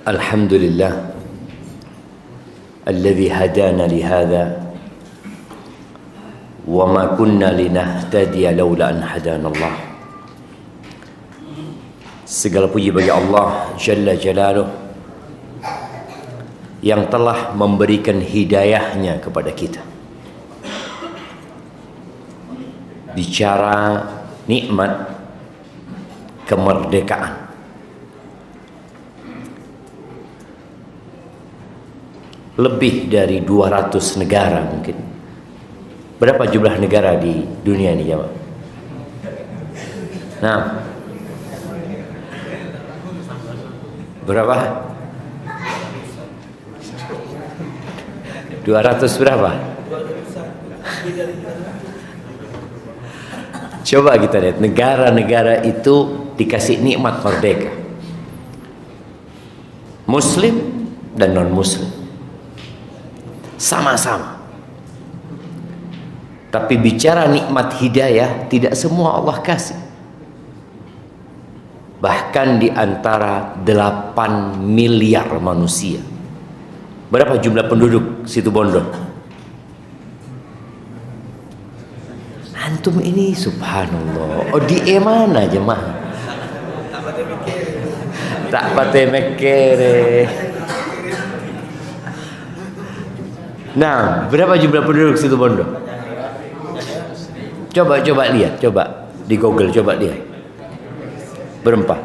Alhamdulillah alladzi hadana li hadza wa ma kunna linahtadiya laula an hadana Allah. Segala puji bagi Allah Jalla Jalaluh yang telah memberikan hidayahnya kepada kita. Bicara nikmat kemerdekaan, lebih dari 200 negara mungkin. Berapa jumlah negara di dunia ini, jemaah? Nah, berapa? 200 berapa? Coba kita lihat negara-negara itu dikasih nikmat merdeka, Muslim dan non-Muslim sama-sama. Tapi bicara nikmat hidayah, tidak semua Allah kasih. Bahkan di antara 8 miliar manusia. Berapa jumlah penduduk situ Bondo? Antum ini subhanallah. Oh, di mana jemaah? Tak pate mekere. Nah, berapa jumlah penduduk situ Bondo? Coba lihat, coba di Google, coba lihat. Berapa?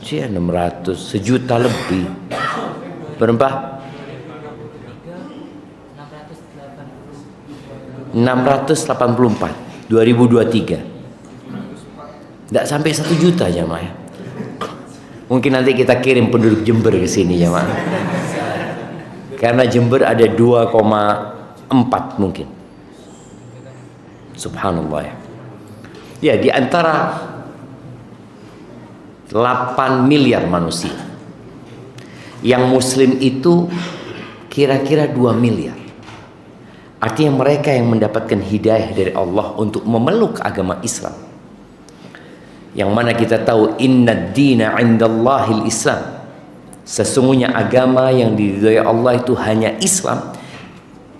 600, sejuta lebih. Berapa? 684 2023. Tidak sampai 1 juta jemaah. Mungkin nanti kita kirim penduduk Jember ke sini jemaah. Karena Jember ada 2,4 mungkin. Subhanallah ya. Ya, di antara 8 miliar manusia, yang muslim itu kira-kira 2 miliar. Artinya mereka yang mendapatkan hidayah dari Allah untuk memeluk agama Islam. Yang mana kita tahu innad dina 'indallahil Islam. Sesungguhnya agama yang diridhai Allah itu hanya Islam.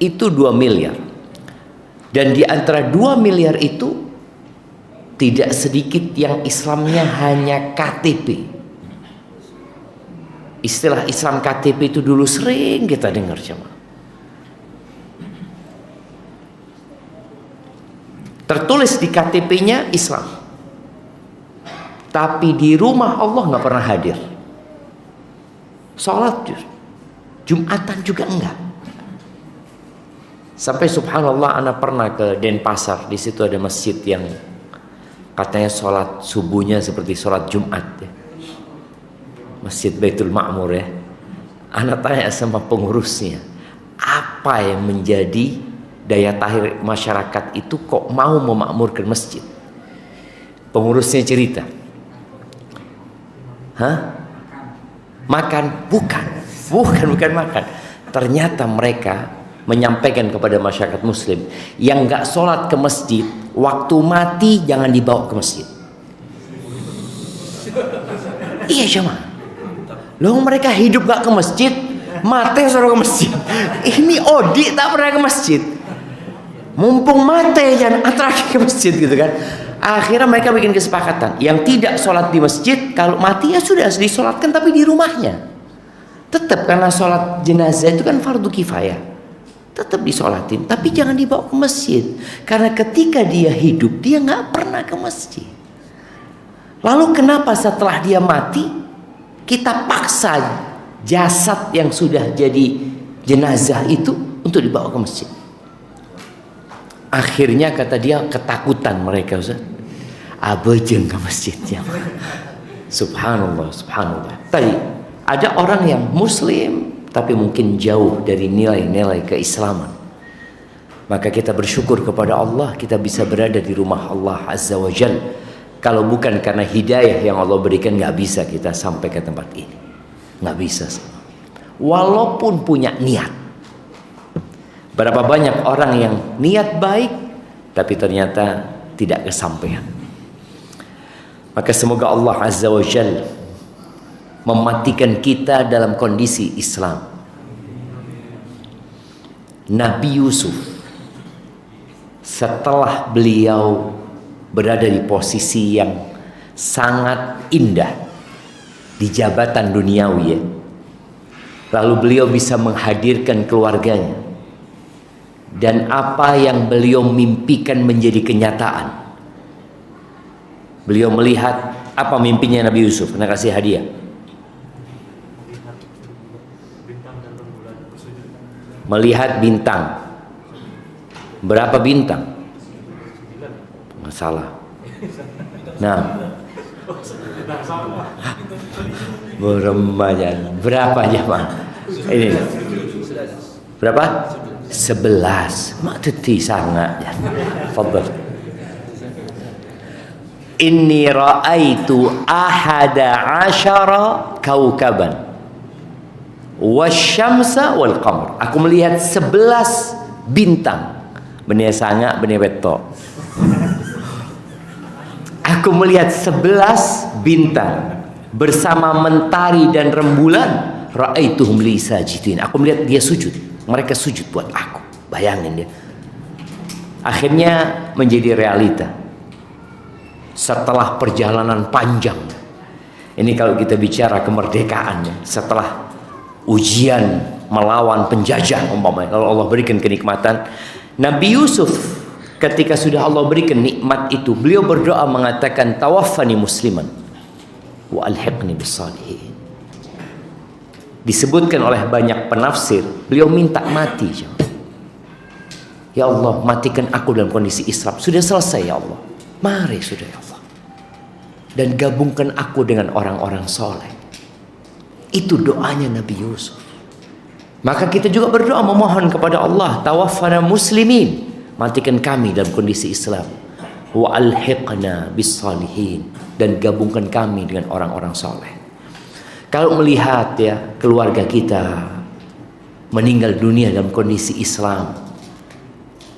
Itu 2 miliar. Dan di antara 2 miliar itu tidak sedikit yang Islamnya hanya KTP. Istilah Islam KTP itu dulu sering kita dengar jemaah. Tertulis di KTP-nya Islam, tapi di rumah Allah nggak pernah hadir. Sholat Jumatan juga enggak. Sampai subhanallah, anak pernah ke Denpasar, di situ ada masjid yang katanya sholat subuhnya seperti sholat Jumat ya. Masjid Baitul Ma'mur ya. Anak tanya sama pengurusnya, apa yang menjadi daya tarik masyarakat itu kok mau memakmurkan masjid? Pengurusnya cerita, makan? Bukan makan. Ternyata mereka menyampaikan kepada masyarakat muslim yang nggak sholat ke masjid, waktu mati jangan dibawa ke masjid. Iya jemaah. Loh, mereka hidup nggak ke masjid, mati suruh ke masjid. Ini Odi tak pernah ke masjid. Mumpung mati jangan atraki ke masjid gitu kan. Akhirnya mereka bikin kesepakatan, yang tidak sholat di masjid kalau mati ya sudah disolatkan tapi di rumahnya. Tetap karena sholat jenazah itu kan fardu kifayah, tetap disolatin, tapi jangan dibawa ke masjid. Karena ketika dia hidup dia nggak pernah ke masjid. Lalu kenapa setelah dia mati kita paksa jasad yang sudah jadi jenazah itu untuk dibawa ke masjid? Akhirnya kata dia ketakutan mereka, Ustaz, abejeng ke masjidnya. Subhanallah. Tadi ada orang yang muslim tapi mungkin jauh dari nilai-nilai keislaman. Maka kita bersyukur kepada Allah kita bisa berada di rumah Allah Azza wa Jalla. Kalau bukan karena hidayah yang Allah berikan, nggak bisa kita sampai ke tempat ini. Nggak bisa. Walaupun punya niat. Berapa banyak orang yang niat baik tapi ternyata tidak kesampaian. Maka semoga Allah Azza wa Jalla mematikan kita dalam kondisi Islam. Nabi Yusuf, setelah beliau berada di posisi yang sangat indah di jabatan duniawi ya, lalu beliau bisa menghadirkan keluarganya, dan apa yang beliau mimpikan menjadi kenyataan. Beliau melihat apa mimpinya Nabi Yusuf, nak kasih hadiah. Melihat bintang. Berapa bintang? Masalah. Nah, berembajan. Berapa jemaah? Ini. Berapa? 11. Mak teti sangat. Fadhal. Inni ra'aitu ahada asyara kaukaban wasyamsa wal qamar. Aku melihat 11 bintang. Benih sangat, benih betok. Aku melihat 11 bintang bersama mentari dan rembulan. Ra'aituhum li sajidin. Aku melihat dia sujud. Mereka sujud buat aku. Bayangin dia. Akhirnya menjadi realita. Setelah perjalanan panjang. Ini kalau kita bicara kemerdekaan, setelah ujian melawan penjajah umpamanya, kalau Allah berikan kenikmatan, Nabi Yusuf ketika sudah Allah berikan nikmat itu, beliau berdoa mengatakan tawaffani musliman wa alhiqni bissalihin. Disebutkan oleh banyak penafsir, beliau minta mati. Ya Allah, matikan aku dalam kondisi Islam. Sudah selesai ya Allah. Mari sudah ya Allah. Dan gabungkan aku dengan orang-orang soleh. Itu doanya Nabi Yusuf. Maka kita juga berdoa memohon kepada Allah, tawaffana muslimin, matikan kami dalam kondisi Islam. Wa alhiqna bissalihin, dan gabungkan kami dengan orang-orang soleh. Kalau melihat ya keluarga kita meninggal dunia dalam kondisi Islam,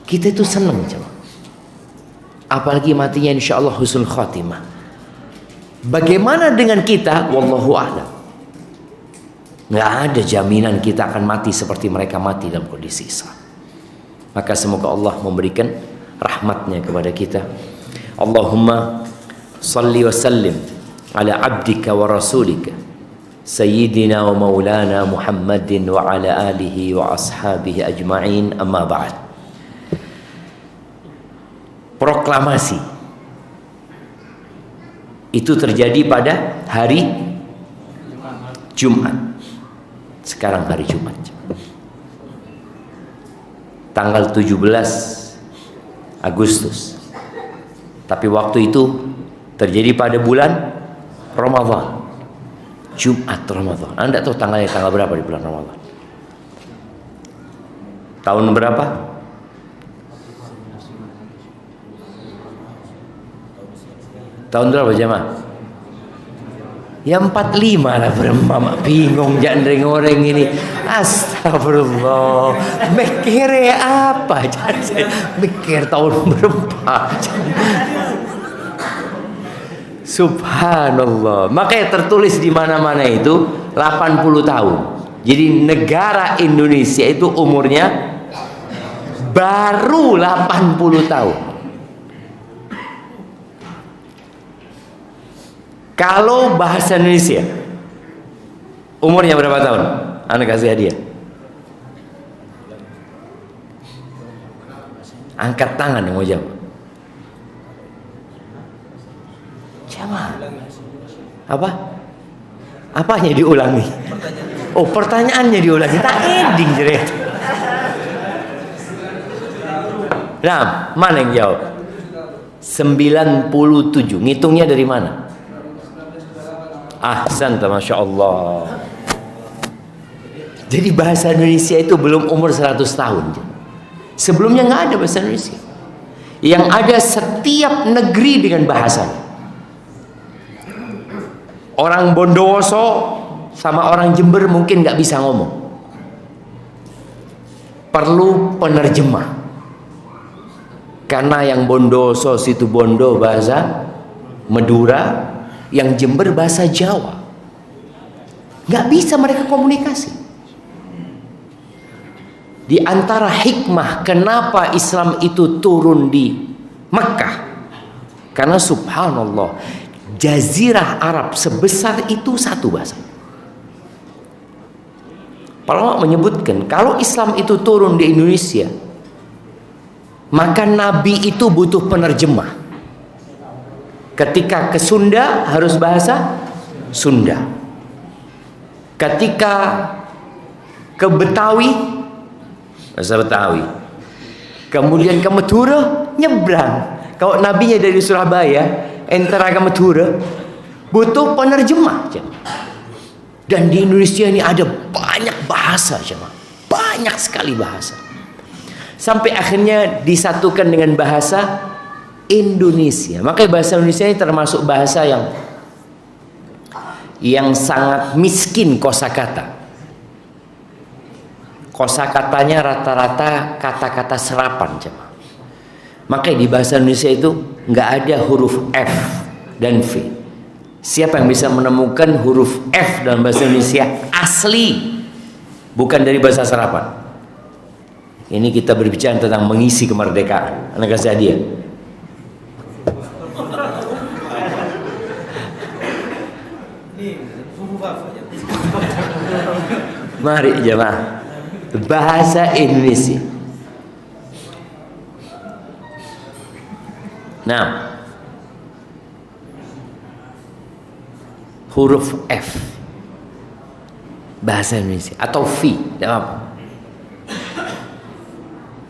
kita itu senang coba. Apalagi matinya insya Allah husnul khatimah. Bagaimana dengan kita? Wallahu a'lam. Nggak ada jaminan kita akan mati seperti mereka mati dalam kondisi Islam. Maka semoga Allah memberikan rahmatnya kepada kita. Allahumma salli wa sallim ala abdika wa rasulika sayyidina wa maulana Muhammadin wa ala alihi wa ashabihi ajma'in, amma ba'd. Proklamasi itu terjadi pada hari Jumat. Sekarang hari Jumat, tanggal 17 Agustus. Tapi waktu itu terjadi pada bulan Ramadan, Jumat Ramadan. Anda tahu tanggalnya tanggal berapa di bulan Ramadan? Tahun berapa? Tahun berapa jemaah? Ya 45 lah, bermama bingung jangan ngoreng ini. Astagfirullah. Mikir apa? Mikir tahun berapa? Subhanallah. Makanya tertulis di mana-mana itu 80 tahun. Jadi negara Indonesia itu umurnya baru 80 tahun. Kalau bahasa Indonesia umurnya berapa tahun? Anda kasih hadiah. Angkat tangan yang mau jawab. Siapa? Apa? Apanya diulangi? Oh, pertanyaannya diulangi. Tak ending jeret. Nah, mana yang jawab? 97. Ngitungnya dari mana? Ahsan, Masya Allah. Jadi bahasa Indonesia itu belum umur 100 tahun. Sebelumnya nggak ada bahasa Indonesia. Yang ada setiap negeri dengan bahasanya. Orang Bondowoso sama orang Jember mungkin nggak bisa ngomong. Perlu penerjemah. Karena yang Bondowoso situ Bondo bahasa Madura, yang Jember bahasa Jawa. Nggak bisa mereka komunikasi. Di antara hikmah kenapa Islam itu turun di Mekah, karena subhanallah, jazirah Arab sebesar itu satu bahasa. Para ulama menyebutkan kalau Islam itu turun di Indonesia, maka Nabi itu butuh penerjemah. Ketika ke Sunda harus bahasa Sunda. Ketika ke Betawi bahasa Betawi. Kemudian ke Madura nyebrang. Kalau nabinya dari Surabaya, antara ke Madura butuh penerjemah. Dan di Indonesia ini ada banyak bahasa, banyak sekali bahasa. Sampai akhirnya disatukan dengan bahasa Indonesia. Makanya bahasa Indonesia ini termasuk bahasa yang sangat miskin kosakata. Kosakatanya rata-rata kata-kata serapan, jemaah. Makanya di bahasa Indonesia itu nggak ada huruf F dan V. Siapa yang bisa menemukan huruf F dalam bahasa Indonesia asli, bukan dari bahasa serapan? Ini kita berbicara tentang mengisi kemerdekaan. Anak kasih hadiah. Mari jemaah, bahasa Indonesia. Nah, huruf F bahasa Indonesia atau V, tidak apa.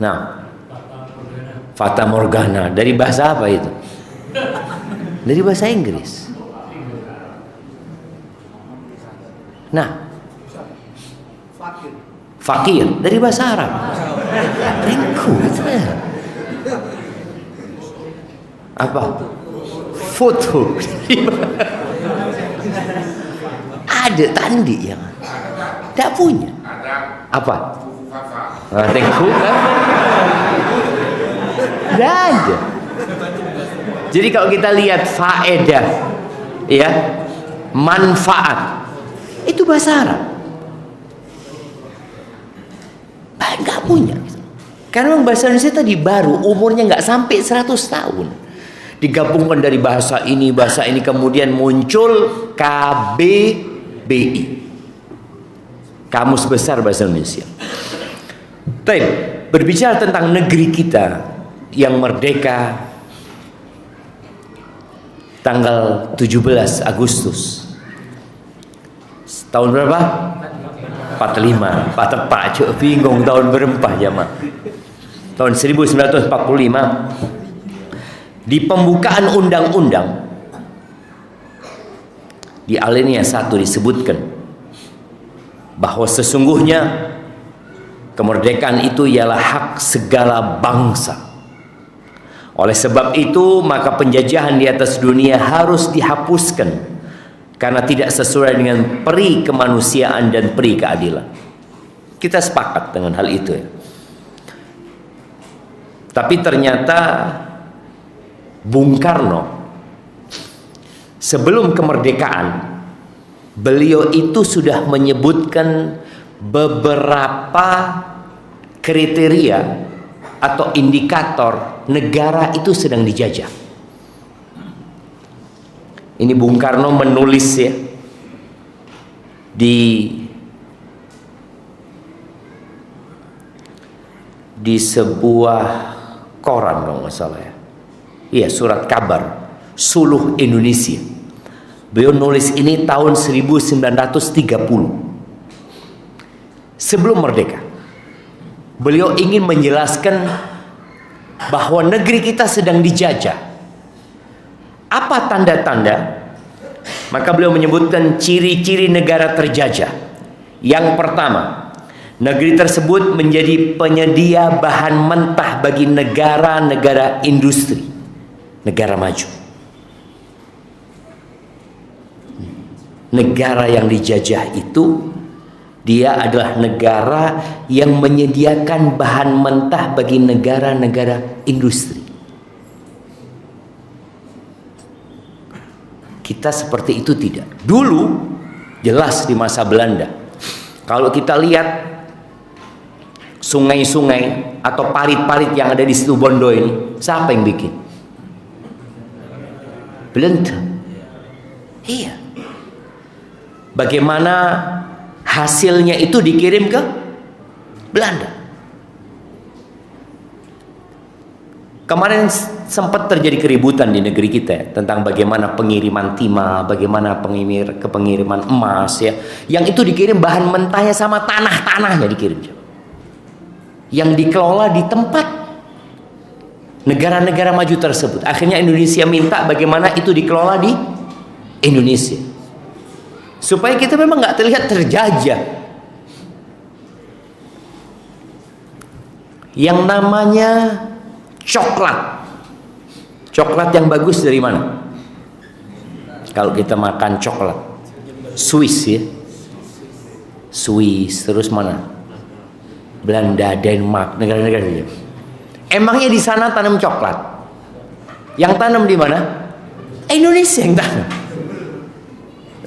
Nah, Fata Morgana dari bahasa apa itu? Dari bahasa Inggris. Nah, fakir dari bahasa Arab. Rengku itu ya. Apa? Foto. Ada tandi yang tidak punya. Apa? Rengku kan? Tidak ada. Jadi kalau kita lihat faedah, ya, manfaat, itu bahasa Arab. Nggak punya. Karena bahasa Indonesia tadi baru, umurnya nggak sampai 100 tahun. Digabungkan dari bahasa ini, kemudian muncul KBBI, Kamus Besar Bahasa Indonesia. Baik, berbicara tentang negeri kita yang merdeka tanggal 17 Agustus tahun berapa? 45, Pak Tepak, cuk bingung tahun berempah jamaah. Tahun 1945 di pembukaan undang-undang di alinea 1 disebutkan bahwa sesungguhnya kemerdekaan itu ialah hak segala bangsa. Oleh sebab itu, maka penjajahan di atas dunia harus dihapuskan karena tidak sesuai dengan peri kemanusiaan dan peri keadilan. Kita sepakat dengan hal itu ya. Tapi ternyata Bung Karno sebelum kemerdekaan, beliau itu sudah menyebutkan beberapa kriteria atau indikator negara itu sedang dijajah. Ini Bung Karno menulis ya di sebuah koran kalau nggak salah ya. Iya, surat kabar Suluh Indonesia. Beliau nulis ini tahun 1930. Sebelum merdeka. Beliau ingin menjelaskan bahwa negeri kita sedang dijajah. Apa tanda-tanda? Maka beliau menyebutkan ciri-ciri negara terjajah. Yang pertama, negeri tersebut menjadi penyedia bahan mentah bagi negara-negara industri, negara maju. Negara yang dijajah itu dia adalah negara yang menyediakan bahan mentah bagi negara-negara industri. Kita seperti itu tidak. Dulu Jelas di masa Belanda. Kalau kita lihat sungai-sungai atau parit-parit yang ada di situ Bondo ini, siapa yang bikin? Belanda. Iya. Bagaimana hasilnya itu dikirim ke Belanda. Kemarin sempat terjadi keributan di negeri kita tentang bagaimana pengiriman timah, bagaimana pengiriman emas ya. Yang itu dikirim bahan mentahnya sama tanah-tanahnya dikirim. Yang dikelola di tempat negara-negara maju tersebut. Akhirnya Indonesia minta bagaimana itu dikelola di Indonesia. Supaya kita memang nggak terlihat terjajah. Yang namanya coklat. Coklat yang bagus dari mana? Kalau kita makan coklat Swiss ya. Swiss, terus mana? Belanda, Denmark, negara-negara itu. Emangnya di sana tanam coklat? Yang tanam di mana? Indonesia yang tanam.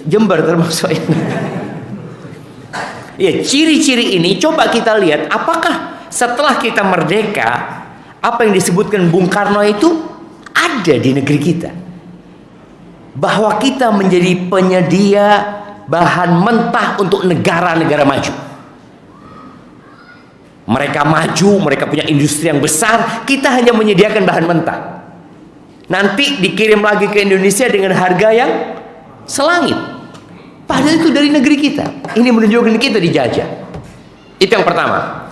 Jember termasuk ini. Ya, ciri-ciri ini coba kita lihat apakah setelah kita merdeka apa yang disebutkan Bung Karno itu ada di negeri kita. Bahwa kita menjadi penyedia bahan mentah untuk negara-negara maju. Mereka maju, mereka punya industri yang besar, kita hanya menyediakan bahan mentah. Nanti dikirim lagi ke Indonesia dengan harga yang selangit. Padahal itu dari negeri kita. Ini menunjukkan kita dijajah. Itu yang pertama.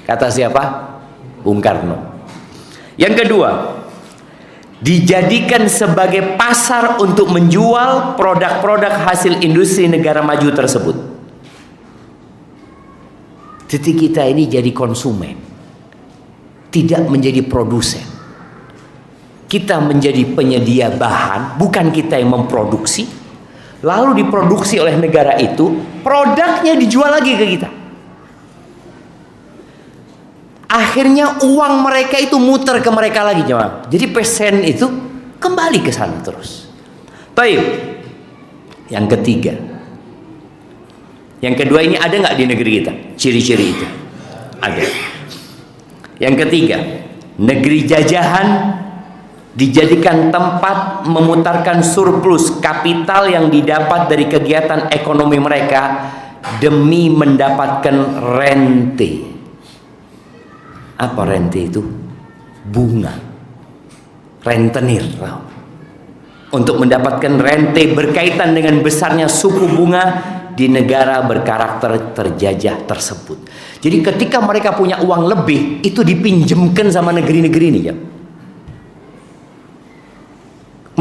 Kata siapa? Bung Karno. Yang kedua, dijadikan sebagai pasar untuk menjual produk-produk hasil industri negara maju tersebut. Jadi kita ini jadi konsumen, tidak menjadi produsen. Kita menjadi penyedia bahan, bukan kita yang memproduksi. Lalu diproduksi oleh negara itu, produknya dijual lagi ke kita. Akhirnya uang mereka itu muter ke mereka lagi, jemaah. Jadi pesen itu kembali ke sana terus. Baik. Yang ketiga. Yang kedua ini ada nggak di negeri kita? Ciri-ciri itu. Ada. Yang ketiga, negeri jajahan dijadikan tempat memutarkan surplus kapital yang didapat dari kegiatan ekonomi mereka demi mendapatkan rente. Apa rente itu? Bunga. Rentenir. Untuk mendapatkan rente berkaitan dengan besarnya suku bunga di negara berkarakter terjajah tersebut. Jadi ketika mereka punya uang lebih, itu dipinjemkan sama negeri-negeri ini ya.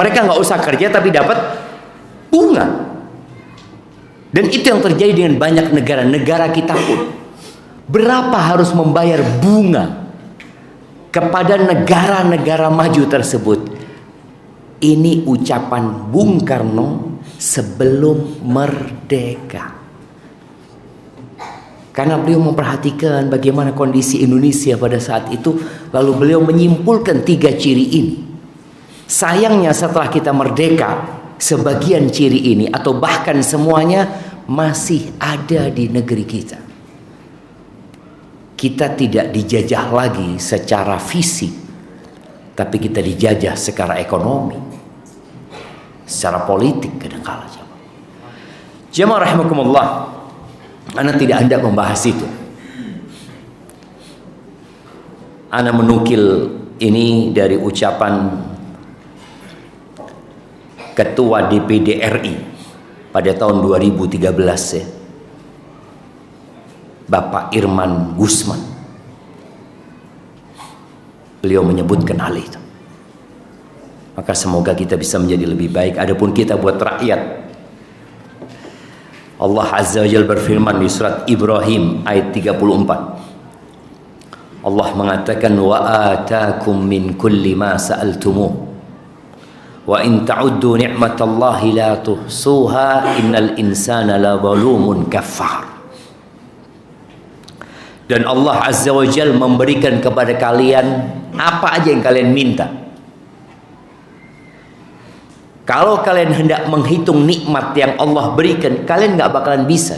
Mereka nggak usah kerja tapi dapat bunga. Dan itu yang terjadi dengan banyak negara-negara kita pun. Berapa harus membayar bunga kepada negara-negara maju tersebut? Ini ucapan Bung Karno sebelum merdeka. Karena beliau memperhatikan bagaimana kondisi Indonesia pada saat itu, lalu beliau menyimpulkan 3 ciri ini. Sayangnya setelah kita merdeka, sebagian ciri ini atau bahkan semuanya masih ada di negeri kita. Kita tidak dijajah lagi secara fisik, tapi kita dijajah secara ekonomi, secara politik kadang-kala. Jemaah rahimakumullah, ana tidak hendak membahas itu. Ana menukil ini dari ucapan Ketua DPD RI pada tahun 2013 ya, Bapak Irman Gusman. Beliau menyebutkan hal itu. Maka semoga kita bisa menjadi lebih baik. Adapun kita buat rakyat, Allah Azza wa Jalla berfirman di surat Ibrahim ayat 34. Allah mengatakan wa atakum min kulli ma sa'altumuh wa in ta'uddu ni'matallahi la tuhsuha innal insana la zalumun kafar. Dan Allah Azza wa Jalla memberikan kepada kalian apa aja yang kalian minta. Kalau kalian hendak menghitung nikmat yang Allah berikan, kalian nggak bakalan bisa.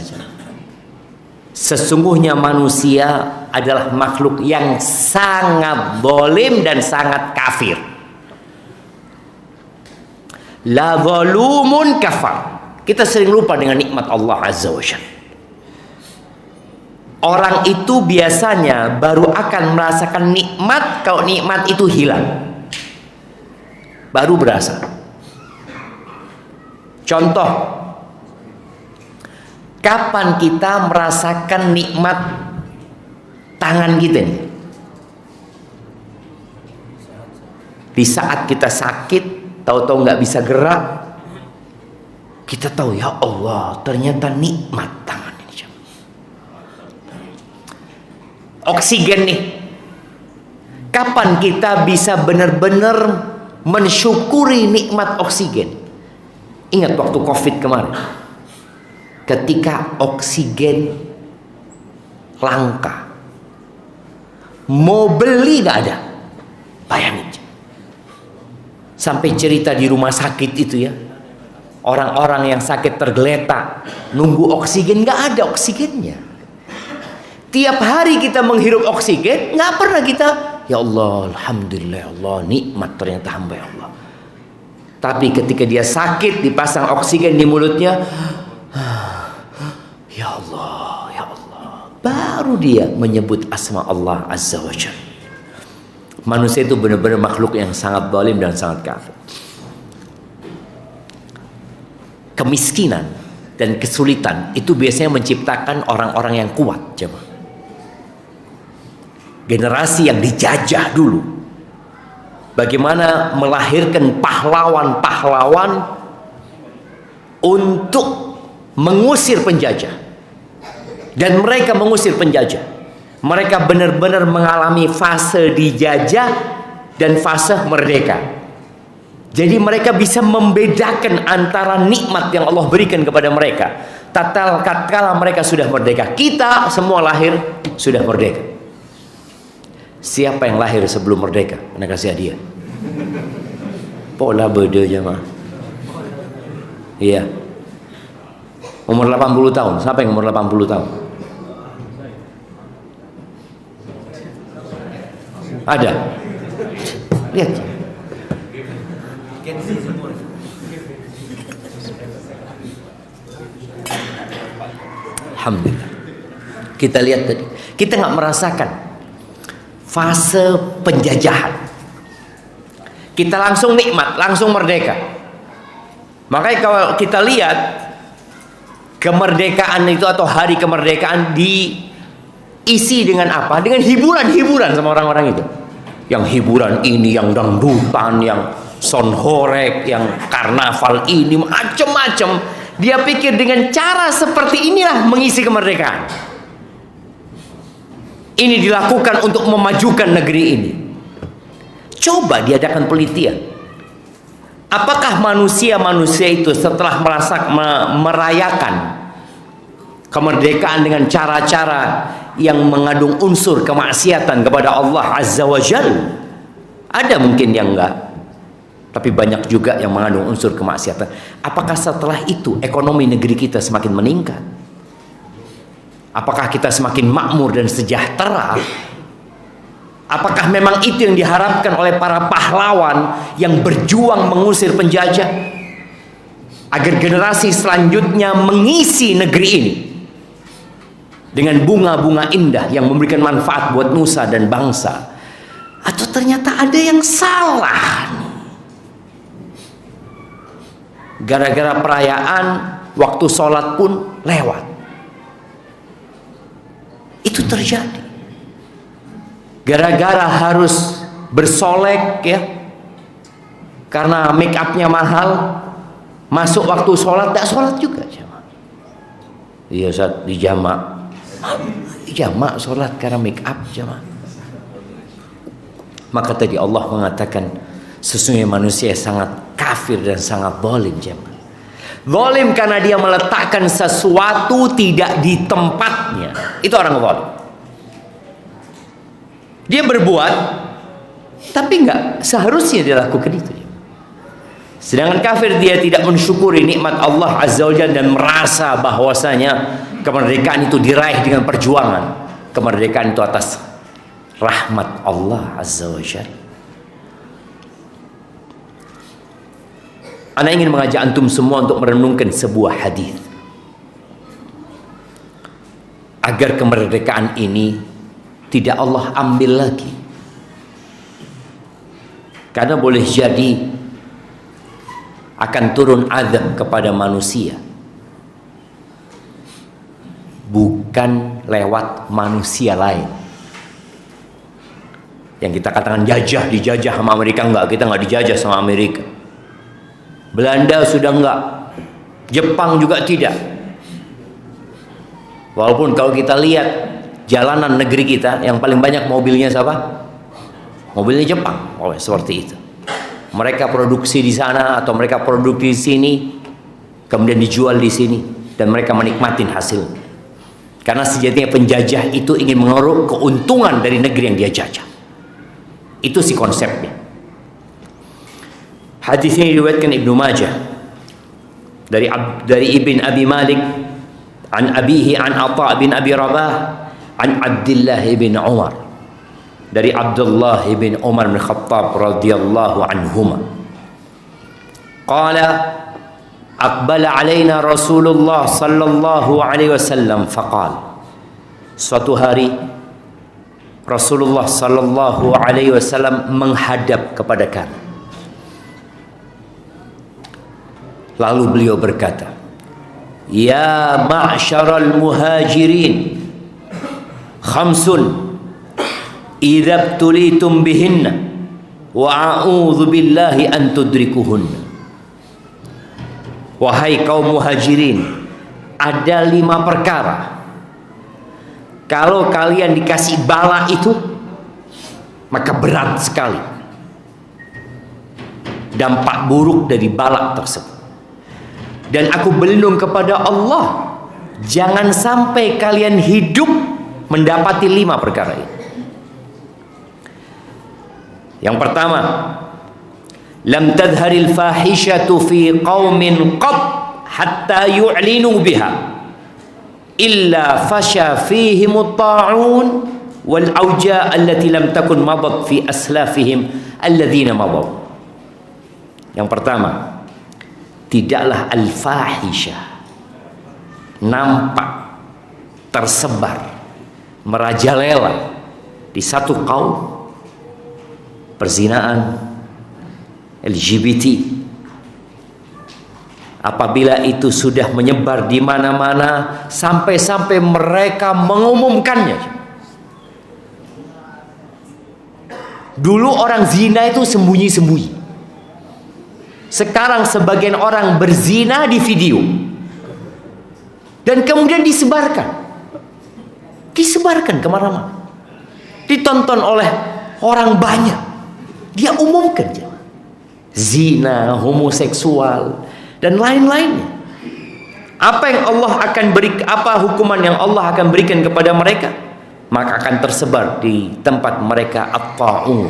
Sesungguhnya manusia adalah makhluk yang sangat zalim dan sangat kafir. La zalumun kafar. Kita sering lupa dengan nikmat Allah Azza wa Jalla. Orang itu biasanya baru akan merasakan nikmat kalau nikmat itu hilang. Baru berasa. Contoh, kapan kita merasakan nikmat tangan kita nih? Di saat kita sakit, tahu-tahu nggak bisa gerak, kita tahu ya Allah, ternyata nikmat tangan ini. Oksigen nih, kapan kita bisa benar-benar mensyukuri nikmat oksigen? Ingat waktu COVID kemarin, ketika oksigen langka, mau beli nggak ada, bayangin. Sampai cerita di rumah sakit itu ya, orang-orang yang sakit tergeletak, nunggu oksigen, nggak ada oksigennya. Tiap hari kita menghirup oksigen, nggak pernah kita, ya Allah, alhamdulillah, ya Allah, nikmat ternyata hamba ya Allah. Tapi ketika dia sakit, dipasang oksigen di mulutnya, ya Allah, ya Allah, baru dia menyebut asma Allah Azza wa Jalla. Manusia itu benar-benar makhluk yang sangat zalim dan sangat kafir. Kemiskinan dan kesulitan itu biasanya menciptakan orang-orang yang kuat. Coba. Generasi yang dijajah dulu, bagaimana melahirkan pahlawan-pahlawan untuk mengusir penjajah. Dan mereka mengusir penjajah. Mereka benar-benar mengalami fase dijajah dan fase merdeka. Jadi mereka bisa membedakan antara nikmat yang Allah berikan kepada mereka. Tatkala mereka sudah merdeka. Kita semua lahir sudah merdeka. Siapa yang lahir sebelum merdeka? Anda kasih hadiah. Pola beda jemaah. Iya. Umur 80 tahun. Siapa yang umur 80 tahun? Ada. Lihat. Alhamdulillah. Kita lihat tadi. Kita nggak merasakan fase penjajahan. Kita langsung nikmat, langsung merdeka. Makanya kalau kita lihat kemerdekaan itu atau hari kemerdekaan diisi dengan apa? Dengan hiburan-hiburan sama orang-orang itu. Yang hiburan ini, yang dangdutan, yang sonhorek, yang karnaval ini, macam-macam. Dia pikir dengan cara seperti inilah mengisi kemerdekaan. Ini dilakukan untuk memajukan negeri ini. Coba diadakan penelitian. Apakah manusia-manusia itu setelah merayakan kemerdekaan dengan cara-cara yang mengandung unsur kemaksiatan kepada Allah Azza wa Jalla? Ada mungkin yang enggak, tapi banyak juga yang mengandung unsur kemaksiatan. Apakah setelah itu ekonomi negeri kita semakin meningkat? Apakah kita semakin makmur dan sejahtera? Apakah memang itu yang diharapkan oleh para pahlawan yang berjuang mengusir penjajah? Agar generasi selanjutnya mengisi negeri ini dengan bunga-bunga indah yang memberikan manfaat buat nusa dan bangsa. Atau ternyata ada yang salah? Gara-gara perayaan, waktu sholat pun lewat. Itu terjadi gara-gara harus bersolek ya, karena make upnya mahal, masuk waktu sholat tidak sholat juga. Iya, saat di jamak sholat karena make up jamaah. Maka tadi Allah mengatakan sesungguhnya manusia sangat kafir dan sangat zalim jamaah. Zalim karena dia meletakkan sesuatu tidak di tempatnya. Itu orang zalim. Dia berbuat, tapi nggak seharusnya dia lakukan itu. Sedangkan kafir dia tidak mensyukuri nikmat Allah Azza wa Jalla dan merasa bahwasanya kemerdekaan itu diraih dengan perjuangan. Kemerdekaan itu atas rahmat Allah Azza wa Jalla. Ana ingin mengajak antum semua untuk merenungkan sebuah hadis agar kemerdekaan ini tidak Allah ambil lagi. Karena boleh jadi akan turun azab kepada manusia, bukan lewat manusia lain. Yang kita katakan dijajah sama Amerika, enggak, kita enggak dijajah sama Amerika. Belanda sudah enggak, Jepang juga tidak. Walaupun kalau kita lihat jalanan negeri kita, yang paling banyak mobilnya siapa? Mobilnya Jepang. Oh, seperti itu. Mereka produksi di sana atau mereka produksi di sini, kemudian dijual di sini, dan mereka menikmatin hasil. Karena sejatinya penjajah itu ingin mengeruk keuntungan dari negeri yang dia jajah. Itu si konsepnya. Hadis ini diriwayatkan Ibnu Majah dari Ibn Abi Malik an abihi an Atha bin Abi Rabah an Abdullah bin Umar, dari Abdullah bin Umar bin Khattab radhiyallahu anhuma. Qala aqbala alaina Rasulullah sallallahu alaihi wasallam faqala. Suatu hari Rasulullah sallallahu alaihi wasallam menghadap kepada kami. Lalu beliau berkata, "Ya ma'syaral muhajirin, khamsun idza tulitum bihinna wa a'udzu billahi an tudrikuhunna." Wahai kaum muhajirin, ada 5 perkara kalau kalian dikasih bala itu maka berat sekali dampak buruk dari bala tersebut. Dan aku berlindung kepada Allah, jangan sampai kalian hidup mendapati 5 perkara ini. Yang pertama, lam tadharil fahishatu fi qaumin qat hatta yu'linu biha illa fasha fihim at-ta'un wal auja allati lam takun madat fi aslafihim alladhina madaw. Yang pertama, tidaklah al-fahisyah nampak, tersebar, merajalela di satu kaum, perzinaan, LGBT, apabila itu sudah menyebar di mana-mana sampai-sampai mereka mengumumkannya. Dulu orang zina itu sembunyi-sembunyi. Sekarang sebagian orang berzina di video dan kemudian disebarkan kemana-mana, ditonton oleh orang banyak. Dia umumkan zina, homoseksual dan lain-lainnya. Apa yang Allah akan beri, apa hukuman yang Allah akan berikan kepada mereka? Maka akan tersebar di tempat mereka at-ta'un,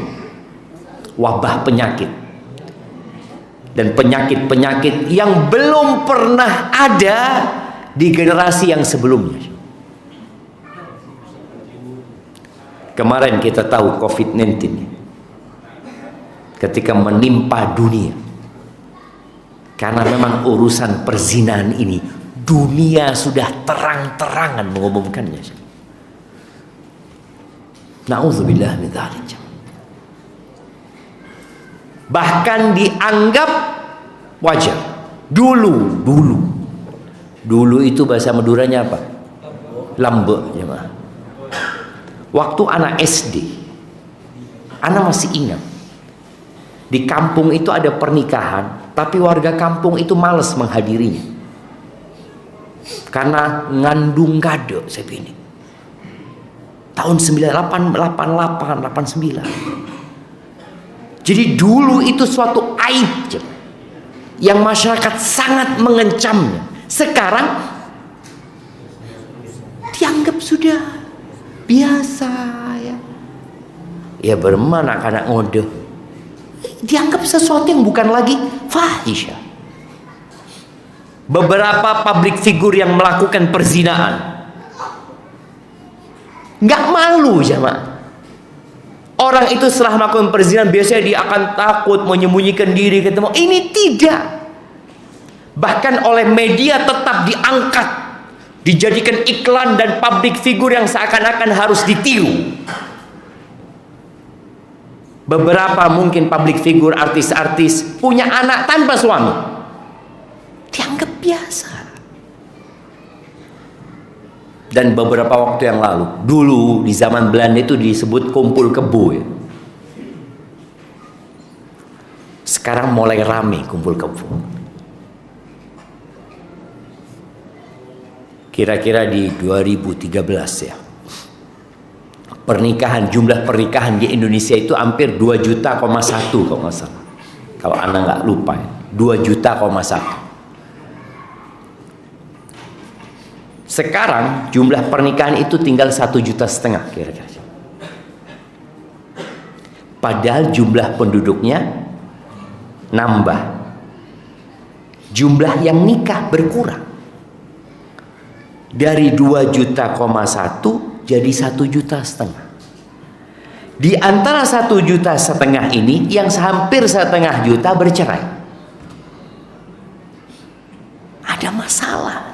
wabah penyakit. Dan penyakit-penyakit yang belum pernah ada di generasi yang sebelumnya. Kemarin kita tahu COVID-19 ketika menimpa dunia, karena memang urusan perzinahan ini dunia sudah terang-terangan mengumumkannya. Na'udzubillah min dzalik. Bahkan dianggap wajar. Dulu itu bahasa Maduranya apa? Lambe, jemaah. Waktu anak SD, anak masih ingat, di kampung itu ada pernikahan, tapi warga kampung itu malas menghadirinya karena ngandung gado, saya ini tahun 98, 89. Jadi dulu itu suatu aib yang masyarakat sangat mengencamnya. Sekarang dianggap sudah biasa, ya. Ya bermana anak ngode. dianggap sesuatu yang bukan lagi fahisyah. Beberapa public figure yang melakukan perzinaan nggak malu jemaah. Orang itu setelah melakukan perzinahan biasanya dia akan takut menyembunyikan diri ketemu. Ini tidak. Bahkan oleh media tetap diangkat, dijadikan iklan dan public figure yang seakan-akan harus ditiru. Beberapa mungkin public figure, artis-artis punya anak tanpa suami, dianggap biasa. Dan beberapa waktu yang lalu, dulu di zaman Belanda itu disebut kumpul kebo ya. Sekarang mulai rame kumpul kebo. Kira-kira di 2013 ya. Jumlah pernikahan di Indonesia itu hampir 2 juta, 1 kalau nggak salah. Kalau Anda nggak lupa ya, 2 juta, 1. Sekarang jumlah pernikahan itu tinggal 1,5 juta kira-kira. Padahal jumlah penduduknya nambah. Jumlah yang nikah berkurang. Dari 2 juta, 1 jadi 1,5 juta. Di antara 1,5 juta ini yang hampir 1,5 juta bercerai. Ada masalah.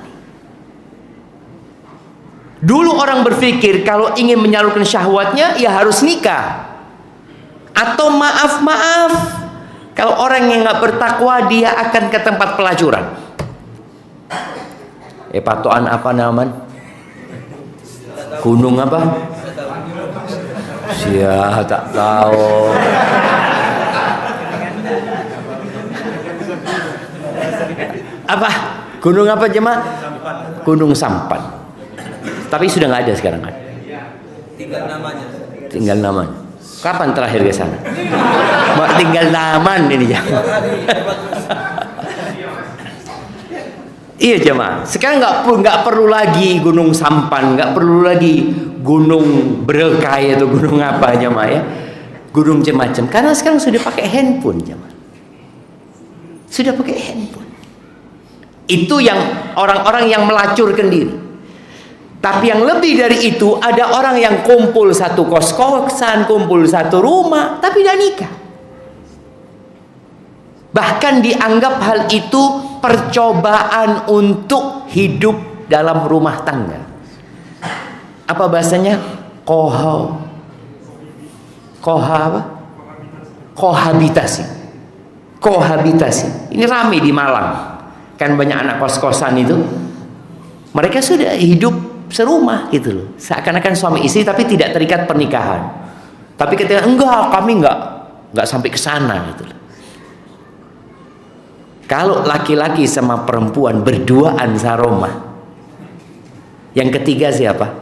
Dulu orang berpikir kalau ingin menyalurkan syahwatnya ya harus nikah. Atau maaf, kalau orang yang nggak bertakwa dia akan ke tempat pelacuran. Patokan apa namanya? Gunung apa? Sia tak tahu. Apa? Gunung apa jemaah? Gunung Sampan. Tapi sudah nggak ada sekarang kan? Tinggal namanya. Kapan terakhir ke sana? Tinggal naman ini ya. Iya jemaah. Sekarang nggak perlu lagi Gunung Sampan, nggak perlu lagi Gunung Berkai atau gunung apa jemaah ya. Gunung macam-macam. Karena sekarang sudah pakai handphone jemaah. Sudah pakai handphone. Itu yang orang-orang yang melacurkan diri. Tapi yang lebih dari itu, ada orang yang kumpul satu kos-kosan, kumpul satu rumah, tapi tidak nikah. Bahkan dianggap hal itu percobaan untuk hidup dalam rumah tangga. Apa bahasanya? Kohabitasi. Ini ramai di Malang. Kan banyak anak kos-kosan itu. Mereka sudah hidup serumah gitu loh, seakan-akan suami istri tapi tidak terikat pernikahan. Tapi ketika kami enggak sampai ke sana gitu loh. Kalau laki-laki sama perempuan berduaan saromah, yang ketiga siapa?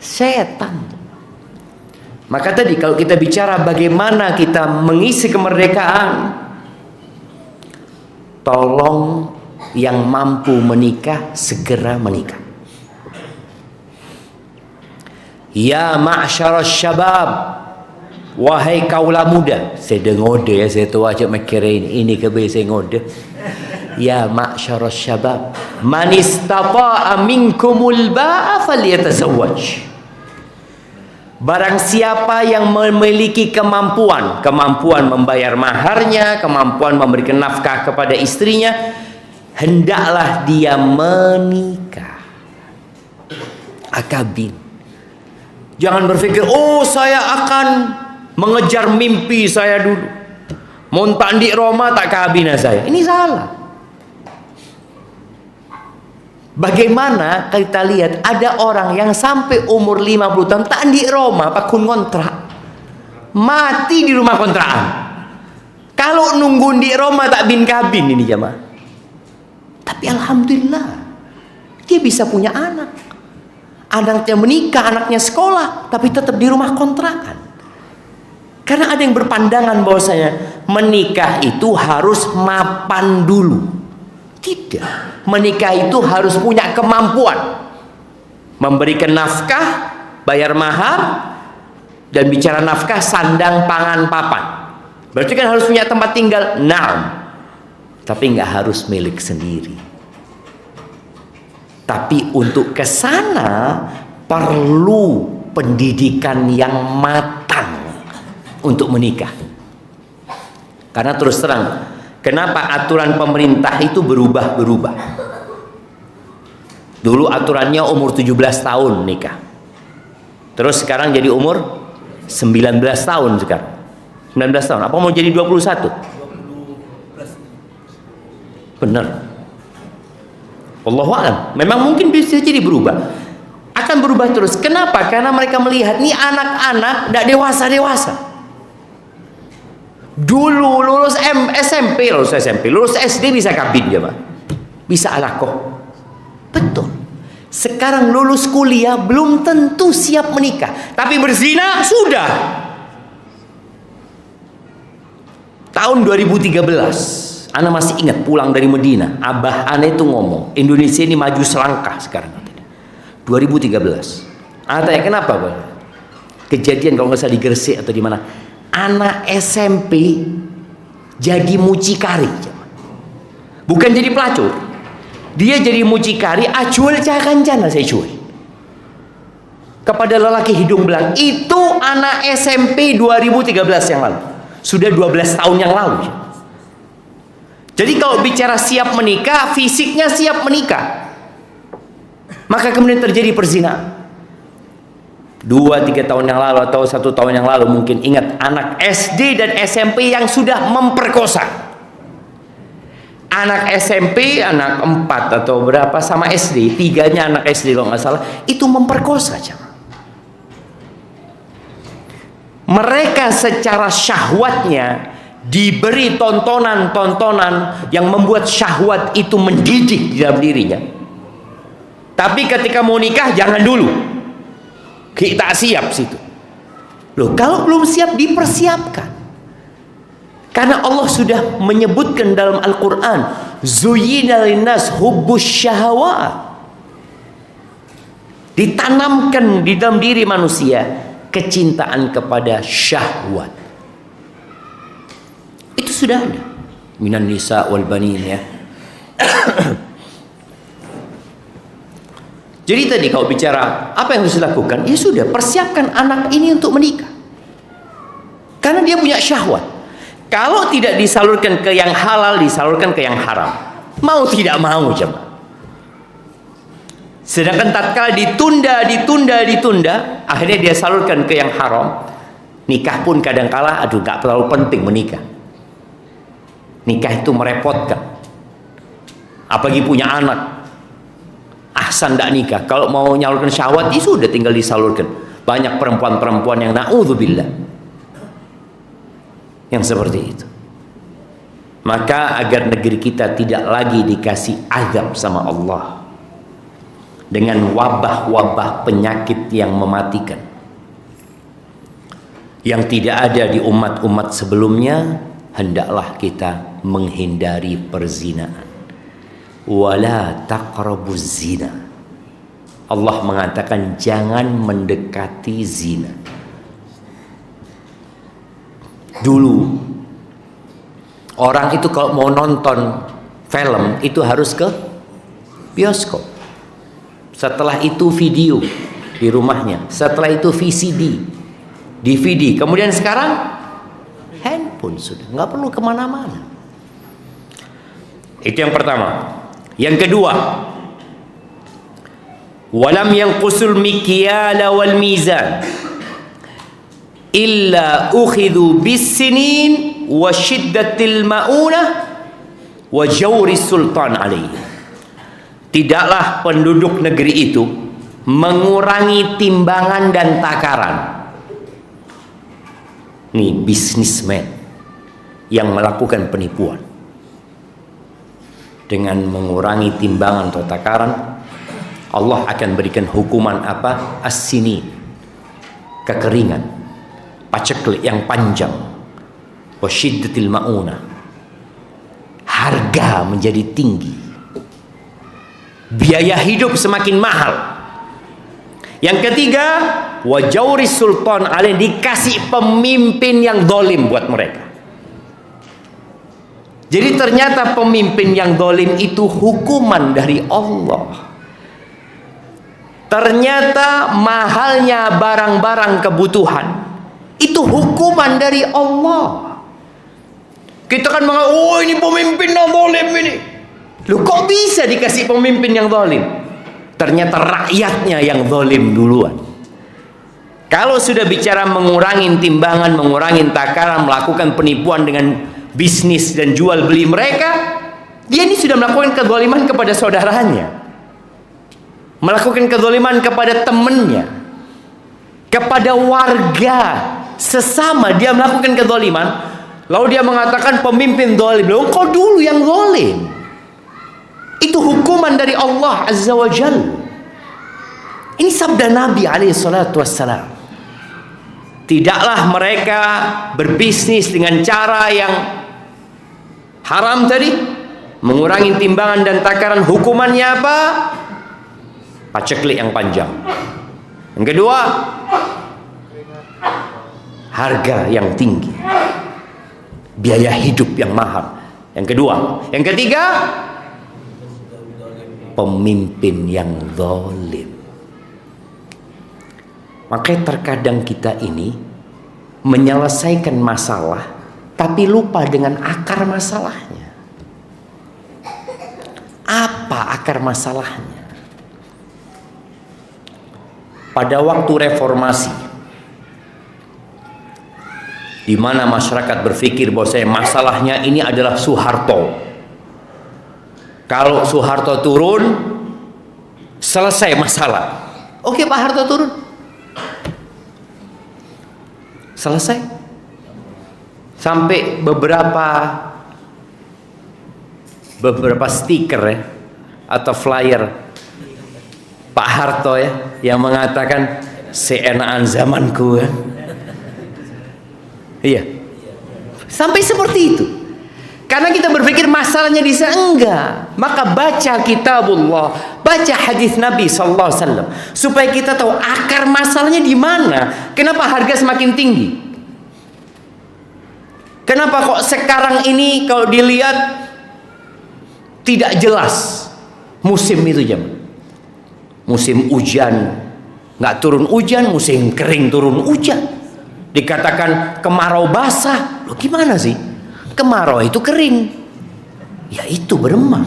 Setan. Maka tadi kalau kita bicara bagaimana kita mengisi kemerdekaan, tolong yang mampu menikah segera menikah. Ya ma'syarasy syabab, wahai kaula muda. Saya dengar ya, saya tua aja mikirin ini kebe saya ngode. Ya ma'syarasy syabab, man istata'a minkumul ba'a falyatazawwaj. Barang siapa yang memiliki kemampuan membayar maharnya, kemampuan memberikan nafkah kepada istrinya, hendaklah dia menikah. Akabin. Jangan berpikir, saya akan mengejar mimpi saya dulu. Montak di Roma tak kabina saya. Ini salah. Bagaimana kita lihat ada orang yang sampai umur 50 tahun tak di Roma, pakun kontrak. Mati di rumah kontrakan. Kalau nunggu di Roma tak bin kabin ini jemaah. Tapi alhamdulillah dia bisa punya anak. Anaknya menikah, anaknya sekolah, tapi tetap di rumah kontrakan. Karena ada yang berpandangan bahwasanya menikah itu harus mapan dulu. Tidak. Menikah itu harus punya kemampuan memberikan nafkah, bayar mahar, Dan bicara nafkah, sandang, pangan, papan. Berarti kan harus punya tempat tinggal. Naam. Tapi nggak harus milik sendiri. Tapi untuk ke sana perlu pendidikan yang matang untuk menikah. Karena terus terang, kenapa aturan pemerintah itu berubah-berubah? Dulu aturannya umur 17 tahun nikah. Terus sekarang jadi umur 19 tahun sekarang. 19 tahun. Apa mau jadi 21? Benar. Wallahu a'lam. Memang mungkin bisa jadi berubah. Akan berubah terus. Kenapa? Karena mereka melihat nih anak-anak tidak dewasa-dewasa. Dulu lulus SMP, lulus SD bisa kabin ya, Pak. Bisa alakoh. Betul. Sekarang lulus kuliah belum tentu siap menikah, tapi berzina sudah. Tahun 2013, Ana masih ingat pulang dari Medina, abah Ana itu ngomong, Indonesia ini maju selangkah sekarang. 2013. Ana tanya kenapa, Bang? Kejadian kalau nggak salah di Gresik atau di mana? Anak SMP jadi mucikari, bukan jadi pelacur. Dia jadi mucikari, acuil cakanjana saya cuy. Kepada lelaki hidung belang. Itu anak SMP 2013 yang lalu. Sudah 12 tahun yang lalu. Jadi kalau bicara siap menikah, fisiknya siap menikah. Maka kemudian terjadi perzinahan. 2-3 tahun yang lalu atau 1 tahun yang lalu mungkin ingat anak SD dan SMP yang sudah memperkosa. Anak SMP, anak 4 atau berapa sama SD, 3-nya anak SD kalau nggak salah, itu memperkosa. Mereka secara syahwatnya diberi tontonan-tontonan yang membuat syahwat itu mendidih di dalam dirinya. Tapi ketika mau nikah jangan dulu, kita siap situ. Loh, kalau belum siap dipersiapkan. Karena Allah sudah menyebutkan dalam Al-Quran, Zuyyina linnas hubbus syahawat. Ditanamkan di dalam diri manusia kecintaan kepada syahwat. Itu sudah ada. Minan nisa wal banin ya. Jadi tadi kalau bicara apa yang harus dilakukan, ya sudah persiapkan anak ini untuk menikah. Karena dia punya syahwat. Kalau tidak disalurkan ke yang halal, disalurkan ke yang haram. Mau tidak mau, jemaah. Sedangkan tatkala ditunda, akhirnya dia salurkan ke yang haram. Nikah pun kadangkala, aduh, gak terlalu penting menikah. Nikah itu merepotkan. Apalagi punya anak. Ahsan tidak nikah. Kalau mau nyalurkan syahwat, ya sudah tinggal disalurkan. Banyak perempuan-perempuan yang na'udzubillah yang seperti itu. Maka agar negeri kita tidak lagi dikasih azab sama Allah dengan wabah-wabah penyakit yang mematikan yang tidak ada di umat-umat sebelumnya, hendaklah kita menghindari perzinahan. Wala taqrabuz zina. Allah mengatakan jangan mendekati zina. Dulu orang itu kalau mau nonton film itu harus ke bioskop. Setelah itu video di rumahnya. Setelah itu VCD, DVD. Kemudian sekarang handphone sudah, nggak perlu kemana-mana. Itu yang pertama. Yang kedua, walam yanqusul mikyala wal mizan illa ukhidhu bis-sinin wa syiddatil ma'unah wa jawri sultan alaihi. Tidaklah penduduk negeri itu mengurangi timbangan dan takaran. Nih bisnismen yang melakukan penipuan dengan mengurangi timbangan atau takaran, Allah akan berikan hukuman apa? As-sinin, kekeringan, paceklik yang panjang, wasyiddatil ma'unah, harga menjadi tinggi, biaya hidup semakin mahal. Yang ketiga, wa jawri sultan alaih, dikasih pemimpin yang zalim buat mereka. Jadi ternyata pemimpin yang zalim itu hukuman dari Allah. Ternyata mahalnya barang-barang kebutuhan itu hukuman dari Allah. Kita kan mengatakan, oh ini pemimpin yang zalim ini. Loh, kok bisa dikasih pemimpin yang zalim? Ternyata rakyatnya yang zalim duluan. Kalau sudah bicara mengurangi timbangan, mengurangi takaran, melakukan penipuan dengan bisnis dan jual beli mereka, dia ini sudah melakukan kezaliman kepada saudaranya, melakukan kezaliman kepada temannya, kepada warga sesama. Dia melakukan kezaliman, lalu dia mengatakan pemimpin zalim. Loh, engkau dulu yang zalim. Itu hukuman dari Allah Azza wa Jalla. Ini sabda Nabi alaihi salatu wassalam. Tidaklah mereka berbisnis dengan cara yang haram tadi, mengurangi timbangan dan takaran. Hukumannya apa? Paceklik yang panjang. Yang kedua, harga yang tinggi, biaya hidup yang mahal. Yang kedua. Yang ketiga, pemimpin yang zalim. Makanya terkadang kita ini menyelesaikan masalah tapi lupa dengan akar masalahnya. Apa akar masalahnya? Pada waktu reformasi, di mana masyarakat berpikir bahwa masalahnya ini adalah Soeharto. Kalau Soeharto turun, selesai masalah. Oke, Pak Harto turun, selesai. Sampai beberapa stiker ya, atau flyer Pak Harto ya, yang mengatakan seenaan zamanku ya. Iya, sampai seperti itu. Karena kita berpikir masalahnya di sana, enggak. Maka baca kitabullah, baca hadis Nabi sallallahu alaihi wasallam supaya kita tahu akar masalahnya di mana. Kenapa harga semakin tinggi? Kenapa kok sekarang ini kalau dilihat tidak jelas musim itu jam. Musim hujan nggak turun hujan, musim kering turun hujan. Dikatakan kemarau basah. Loh, gimana sih? Kemarau itu kering, ya itu beremang.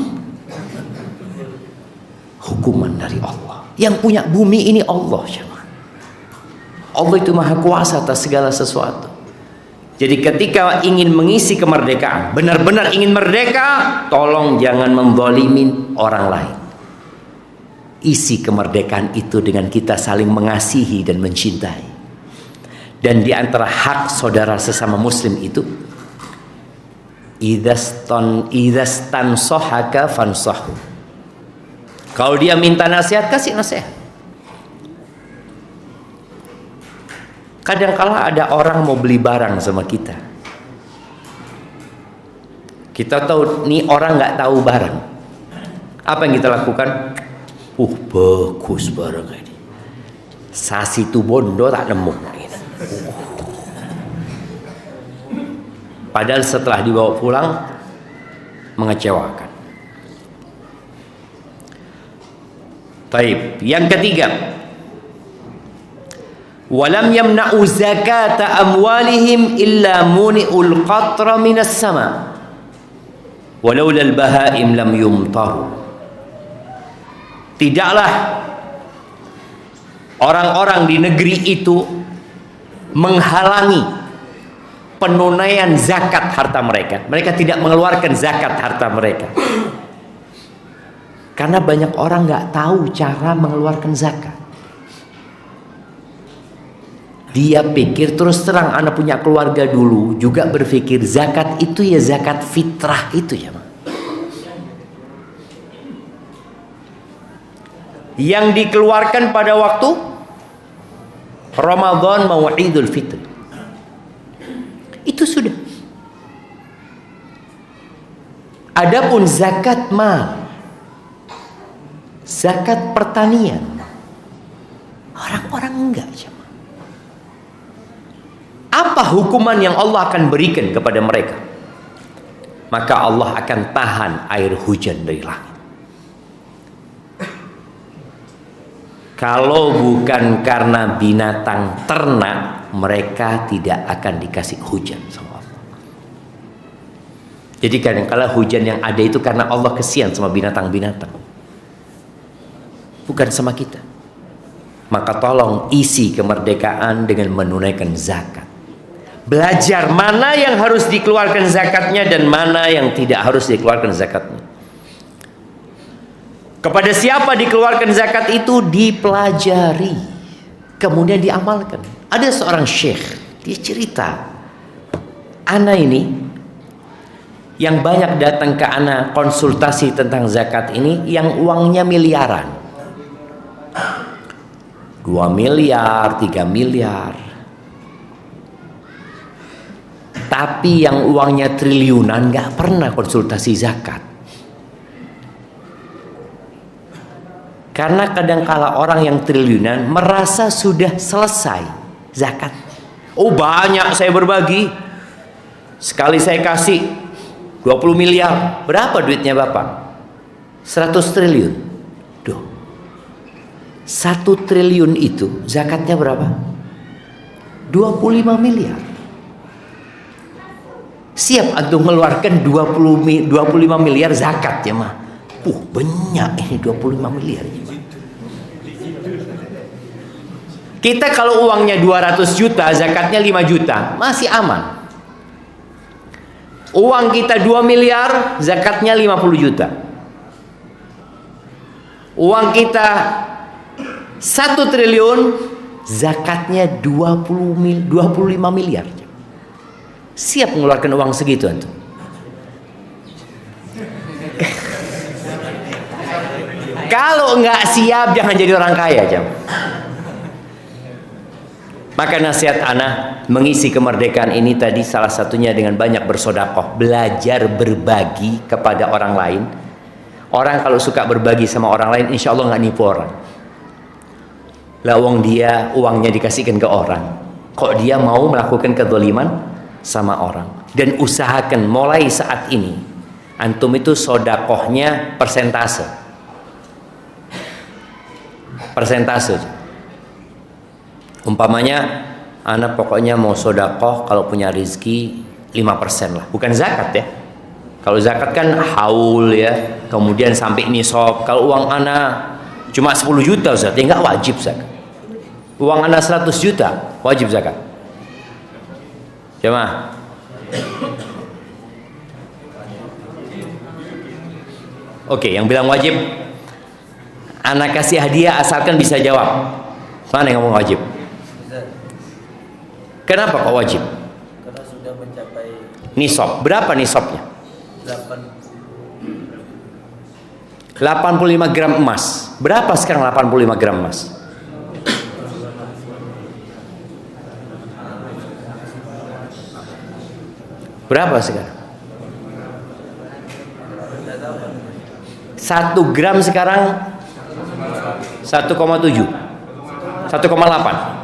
Hukuman dari Allah. Yang punya bumi ini Allah. Allah itu maha kuasa atas segala sesuatu. Jadi ketika ingin mengisi kemerdekaan, benar-benar ingin merdeka, tolong jangan menzalimin orang lain. Isi kemerdekaan itu dengan kita saling mengasihi dan mencintai. Dan di antara hak saudara sesama muslim itu, idastan sohaka fansohu. Kalau dia minta nasihat, kasih nasihat. Kadang-kala ada orang mau beli barang sama kita. Kita tahu nih orang nggak tahu barang. Apa yang kita lakukan? Bagus barang ini. Sasi tu bondo tak nemu. Padahal setelah dibawa pulang mengecewakan. Baik, yang ketiga, walam yamna'u zakata amwalihim illa muni'ul qatra minas sama walaula al-bahaim lam yumtaru. Tidaklah orang-orang di negeri itu menghalangi penunaian zakat harta mereka. Mereka tidak mengeluarkan zakat harta mereka karena banyak orang nggak tahu cara mengeluarkan zakat. Dia pikir, terus terang anak punya keluarga dulu juga berpikir zakat itu ya zakat fitrah itu ya, yang dikeluarkan pada waktu Ramadan mau Idul Fitri. Itu sudah. Adapun zakat mal, zakat pertanian, Enggak, jemaah. Apa hukuman yang Allah akan berikan kepada mereka? Maka Allah akan tahan air hujan dari langit. Kalau bukan karena binatang ternak, mereka tidak akan dikasih hujan sama Allah. Jadi kadang-kala hujan yang ada itu karena Allah kesian sama binatang-binatang, bukan sama kita. Maka tolong isi kemerdekaan dengan menunaikan zakat. Belajar mana yang harus dikeluarkan zakatnya dan mana yang tidak harus dikeluarkan zakatnya. Kepada siapa dikeluarkan zakat itu dipelajari, kemudian diamalkan. Ada seorang syekh, dia cerita, ana ini yang banyak datang ke ana konsultasi tentang zakat ini, yang uangnya miliaran, 2 miliar, 3 miliar. Tapi yang uangnya triliunan gak pernah konsultasi zakat. Karena kadangkala orang yang triliunan merasa sudah selesai zakat. Oh banyak saya berbagi, sekali saya kasih 20 miliar. Berapa duitnya Bapak? 100 triliun. Duh, 1 triliun itu zakatnya berapa? 25 miliar. Siap antum mengeluarkan 25 miliar zakat ya mah? Banyak ini 25 miliar. Kita kalau uangnya 200 juta, zakatnya 5 juta, masih aman. Uang kita 2 miliar, zakatnya 50 juta. Uang kita 1 triliun, zakatnya 25 miliar. Siap mengeluarkan uang segitu antum? Kalau nggak siap, jangan jadi orang kaya, jam. Maka nasihat ana mengisi kemerdekaan ini tadi salah satunya dengan banyak bersedekah, belajar berbagi kepada orang lain. Orang kalau suka berbagi sama orang lain, insya Allah nggak nipu orang. Lah dia uangnya dikasihkan ke orang, kok dia mau melakukan kezaliman sama orang? Dan usahakan mulai saat ini antum itu sedekahnya persentase. Umpamanya anak pokoknya mau sedekah kalau punya rezeki 5% lah, bukan zakat ya. Kalau zakat kan haul ya, kemudian sampai nisab. Kalau uang anak cuma 10 juta Ustaz, ya enggak wajib zakat. Uang anak 100 juta wajib zakat. Jemaah, oke, yang bilang wajib anak kasih hadiah asalkan bisa jawab. Mana yang ngomong wajib? Kenapa kok wajib? Karena sudah mencapai nisab. Berapa nisabnya? 85 gram emas. Berapa sekarang 85 gram emas? Berapa sekarang? 1 gram sekarang 1,7, 1,8.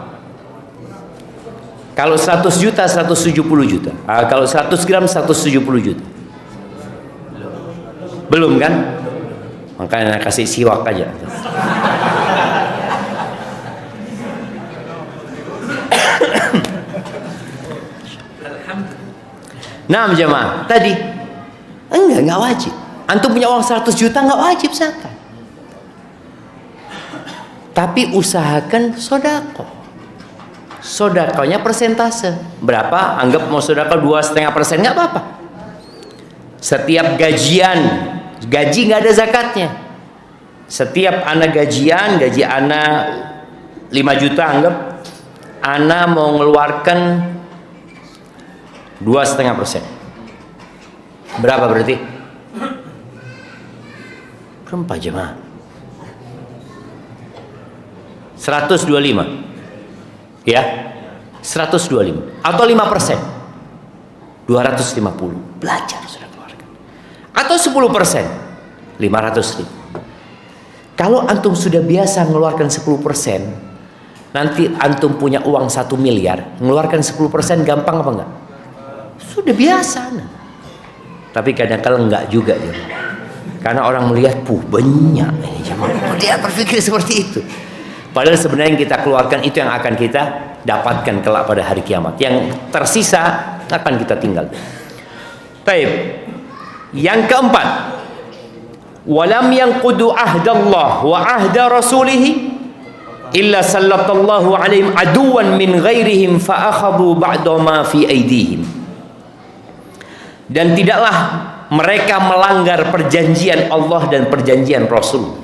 Kalau 100 juta 170 juta. Kalau 100 gram 170 juta. Belum kan? Makanya kasih siwak aja. Nah jemaah, tadi enggak wajib. Antum punya uang 100 juta enggak wajib zakat. Tapi usahakan sedekah. Sedekahnya persentase. Berapa? Anggap mau sedekah 2,5%, enggak apa-apa. Setiap gajian, gaji enggak ada zakatnya. Setiap anak gajian, gaji anak 5 juta, anggap anak mau mengeluarkan 2,5%. Berapa berarti? Berapa jemaah? 125. Ya, 125 atau 5%, 250. Belajar sudah keluarkan. Atau 10%, 500 ribu. Kalau antum sudah biasa mengeluarkan 10%, Nanti antum punya uang 1 miliar, mengeluarkan 10% gampang apa enggak? Sudah biasa. Nah. Tapi kadang-kadang enggak juga ya. Karena orang melihat banyak ini jemaah. Dia berpikir seperti itu. Padahal sebenarnya yang kita keluarkan itu yang akan kita dapatkan kelak pada hari kiamat. Yang tersisa akan kita tinggal. Baik. Yang keempat, walam yanqudu ahdallah wa ahda rasulih illa sallallahu alaihim aduwan min ghairihim fa akhadhu ba'da ma fi aydihim. Dan tidaklah mereka melanggar perjanjian Allah dan perjanjian Rasul.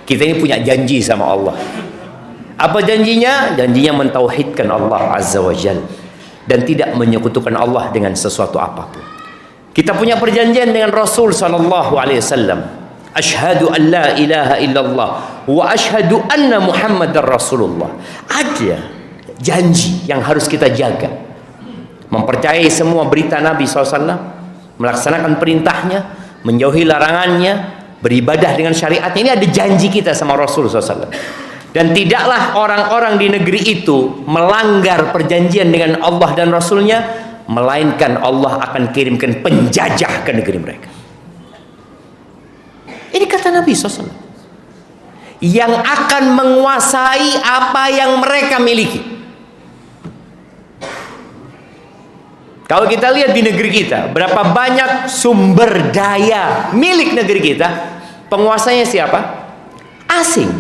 Kita ini punya janji sama Allah. Apa janjinya? Janjinya mentauhidkan Allah Azza wa Jalla dan tidak menyekutukan Allah dengan sesuatu apapun. Kita punya perjanjian dengan Rasul sallallahu alaihi wasallam. Asyhadu an la ilaha illallah wa asyhadu anna Muhammadar Rasulullah. Ada janji yang harus kita jaga. Mempercayai semua berita Nabi SAW, melaksanakan perintahnya, menjauhi larangannya, beribadah dengan syariatnya. Ini ada janji kita sama Rasul SAW. Dan tidaklah orang-orang di negeri itu melanggar perjanjian dengan Allah dan Rasulnya, melainkan Allah akan kirimkan penjajah ke negeri mereka. Ini kata Nabi SAW, yang akan menguasai apa yang mereka miliki. Kalau kita lihat di negeri kita, berapa banyak sumber daya milik negeri kita, penguasanya siapa? Asing.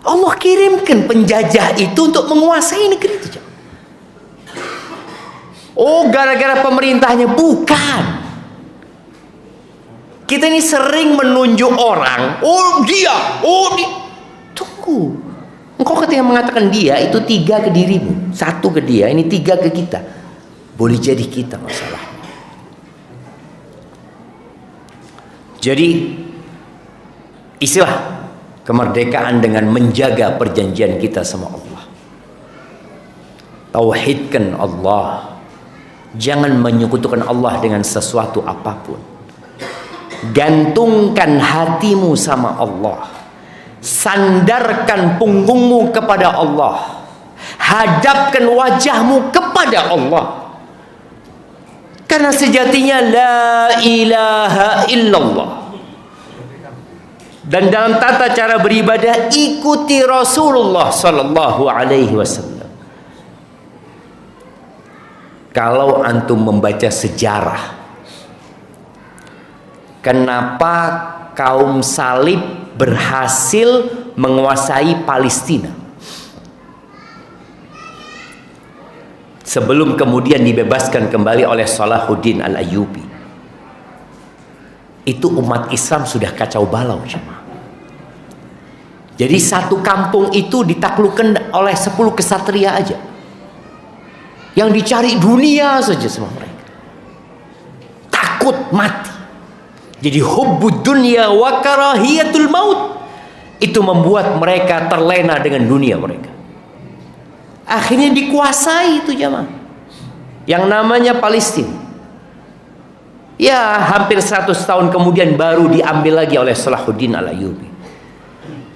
Allah kirimkan penjajah itu untuk menguasai negeri itu. Oh, gara-gara pemerintahnya? Bukan. Kita ini sering menunjuk orang. Oh dia, tunggu. Engkau ketika mengatakan dia, itu 3 ke dirimu, 1 ke dia, ini 3 ke kita. Boleh jadi kita masalahnya. Jadi istilah kemerdekaan dengan menjaga perjanjian kita sama Allah. Tauhidkan Allah. Jangan menyekutukan Allah dengan sesuatu apapun. Gantungkan hatimu sama Allah. Sandarkan punggungmu kepada Allah. Hadapkan wajahmu kepada Allah. Karena sejatinya la ilaha illallah. Dan dalam tata cara beribadah, ikuti Rasulullah sallallahu alaihi wasallam. Kalau antum membaca sejarah, kenapa kaum salib berhasil menguasai Palestina sebelum kemudian dibebaskan kembali oleh Salahuddin Al-Ayyubi? Itu umat Islam sudah kacau balau, jemaah. Jadi satu kampung itu ditaklukkan oleh 10 kesatria aja, yang dicari dunia saja semua mereka, takut mati. Jadi hubbud dunya wa karahiyatul maut itu membuat mereka terlena dengan dunia mereka. Akhirnya dikuasai itu jemaah yang namanya Palestina. Ya, hampir 100 tahun kemudian baru diambil lagi oleh Salahuddin Al-Ayyubi.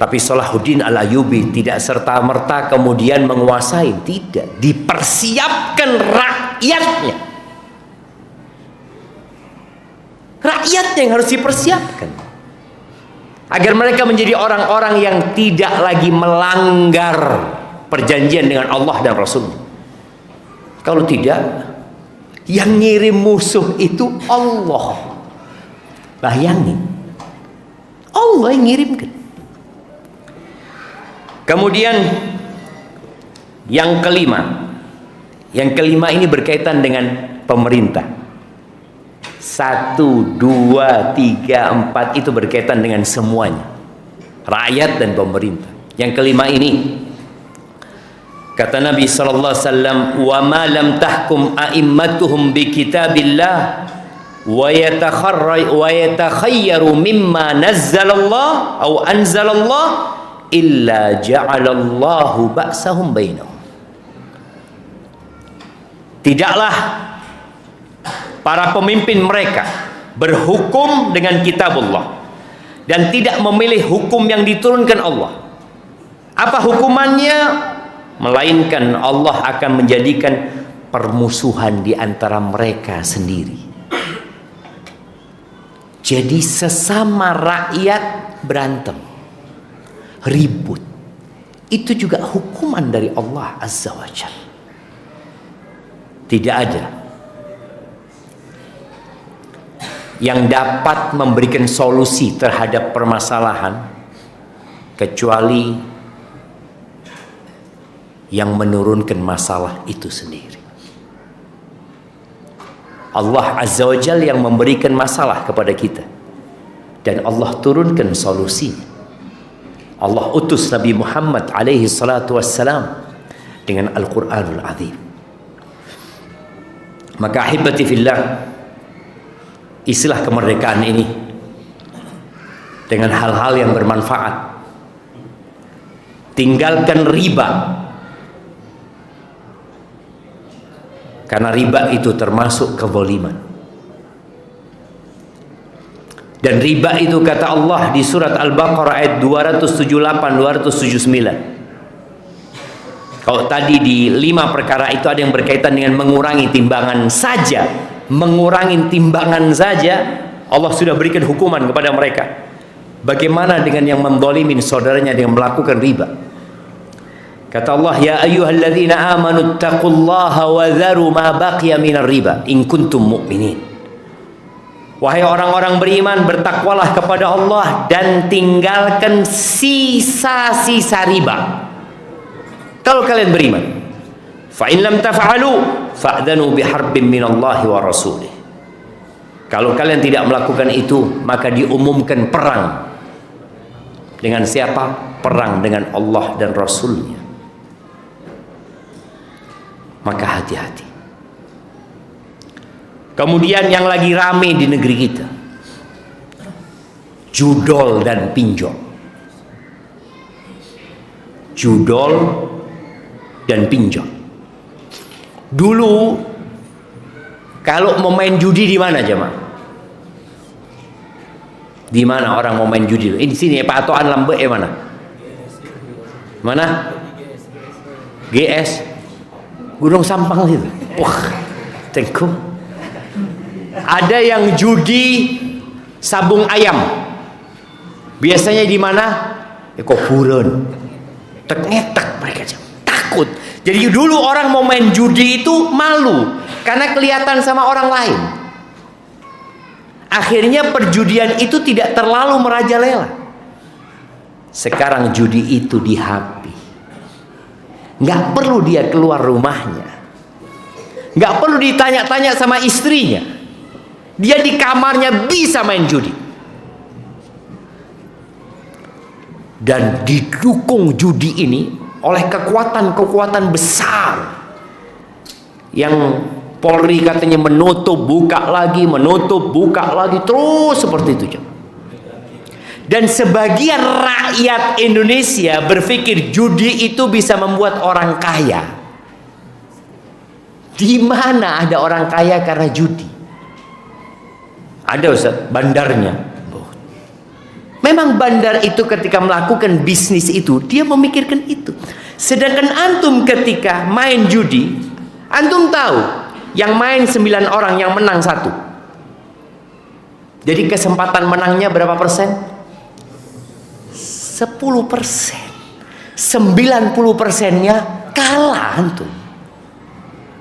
Tapi Salahuddin Al-Ayyubi tidak serta-merta kemudian menguasai, tidak. Dipersiapkan rakyatnya. Rakyatnya yang harus dipersiapkan agar mereka menjadi orang-orang yang tidak lagi melanggar perjanjian dengan Allah dan Rasul. Kalau tidak, yang ngirim musuh itu Allah. Bayangin, Allah yang ngirimkan. Kemudian yang kelima ini berkaitan dengan pemerintah. 1, 2, 3, 4 itu berkaitan dengan semuanya, rakyat dan pemerintah. Yang kelima ini kata Nabi sallallahu alaihi wasallam, wa ma lam tahkum a'immatuhum bi kitabillah wa yatakhayyaru mimma nazzalallah atau anzalallah illa ja'alallahu ba'sahum bainahum. Tidaklah para pemimpin mereka berhukum dengan kitabullah dan tidak memilih hukum yang diturunkan Allah. Apa hukumannya? Melainkan Allah akan menjadikan permusuhan di antara mereka sendiri. Jadi sesama rakyat berantem, ribut. Itu juga hukuman dari Allah Azza wa Jalla. Tidak ada yang dapat memberikan solusi terhadap permasalahan kecuali yang menurunkan masalah itu sendiri. Allah Azza wa Jalla yang memberikan masalah kepada kita, dan Allah turunkan solusi. Allah utus Nabi Muhammad alaihi salatu wassalam dengan Al-Quranul Azim. Maka ahibati fillah, isilah kemerdekaan ini dengan hal-hal yang bermanfaat. Tinggalkan riba, karena riba itu termasuk kezaliman. Dan riba itu kata Allah di surat Al-Baqarah ayat 278-279. Kalau tadi di 5 perkara itu ada yang berkaitan dengan mengurangi timbangan saja, mengurangi timbangan saja, Allah sudah berikan hukuman kepada mereka. Bagaimana dengan yang menzalimin saudaranya dengan melakukan riba? Kata Allah, ya ayyuhalladzina amanu taqullaha wa dharu ma baqiya minar riba in kuntum mu'minin. Wahai orang-orang beriman, bertakwalah kepada Allah dan tinggalkan sisa-sisa riba kalau kalian beriman. Fa in lam taf'alu fa'dhanu biharbin minallahi wa rasulih. Kalau kalian tidak melakukan itu, maka diumumkan perang. Dengan siapa? Perang dengan Allah dan Rasulnya. Maka hati-hati. Kemudian yang lagi rame di negeri kita, judol dan pinjol. Judol dan pinjol. Dulu kalau mau main judi di mana jemaah? Di mana orang mau main judi? Ini di sini Pak Atoan Lambe mana? Mana? GS Gunung Sampang situ. Wah, tengku. Ada yang judi sabung ayam. Biasanya di mana? Kuburan. Tek-ngetek mereka takut. Jadi dulu orang mau main judi itu malu karena kelihatan sama orang lain. Akhirnya perjudian itu tidak terlalu merajalela. Sekarang judi itu di HP. Nggak perlu dia keluar rumahnya. Nggak perlu ditanya-tanya sama istrinya. Dia di kamarnya bisa main judi. Dan didukung judi ini oleh kekuatan-kekuatan besar yang Polri katanya menutup, buka lagi, terus seperti itu. Dan sebagian rakyat Indonesia berpikir judi itu bisa membuat orang kaya. Di mana ada orang kaya karena judi? Ada Ustaz, bandarnya. Memang bandar itu ketika melakukan bisnis itu, dia memikirkan itu. Sedangkan antum ketika main judi, antum tahu, yang main 9 orang, yang menang 1. Jadi kesempatan menangnya berapa persen? 10%. 90%-nya kalah antum.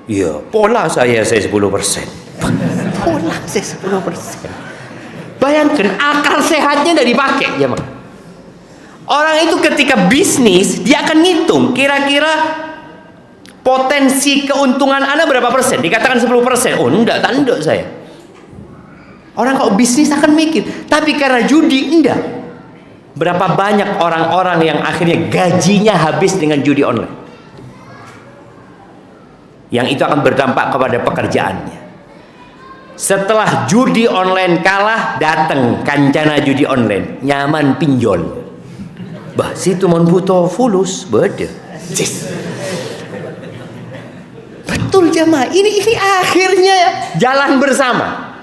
Iya, pola saya 10%. Pola saya 10%. Bayangkan akal sehatnya tidak dipakai ya, Mak. Orang itu ketika bisnis dia akan ngitung kira-kira potensi keuntungan Anda berapa persen. Dikatakan 10%. Oh enggak, tanduk saya. Orang kalau bisnis akan mikir. Tapi karena judi enggak. Berapa banyak orang-orang yang akhirnya gajinya habis dengan judi online. Yang itu akan berdampak kepada pekerjaannya. Setelah judi online kalah, datang kancana judi online, nyaman pinjol. Bah, situ mon butuh fulus, beda. Betul jemaah, ini akhirnya jalan bersama.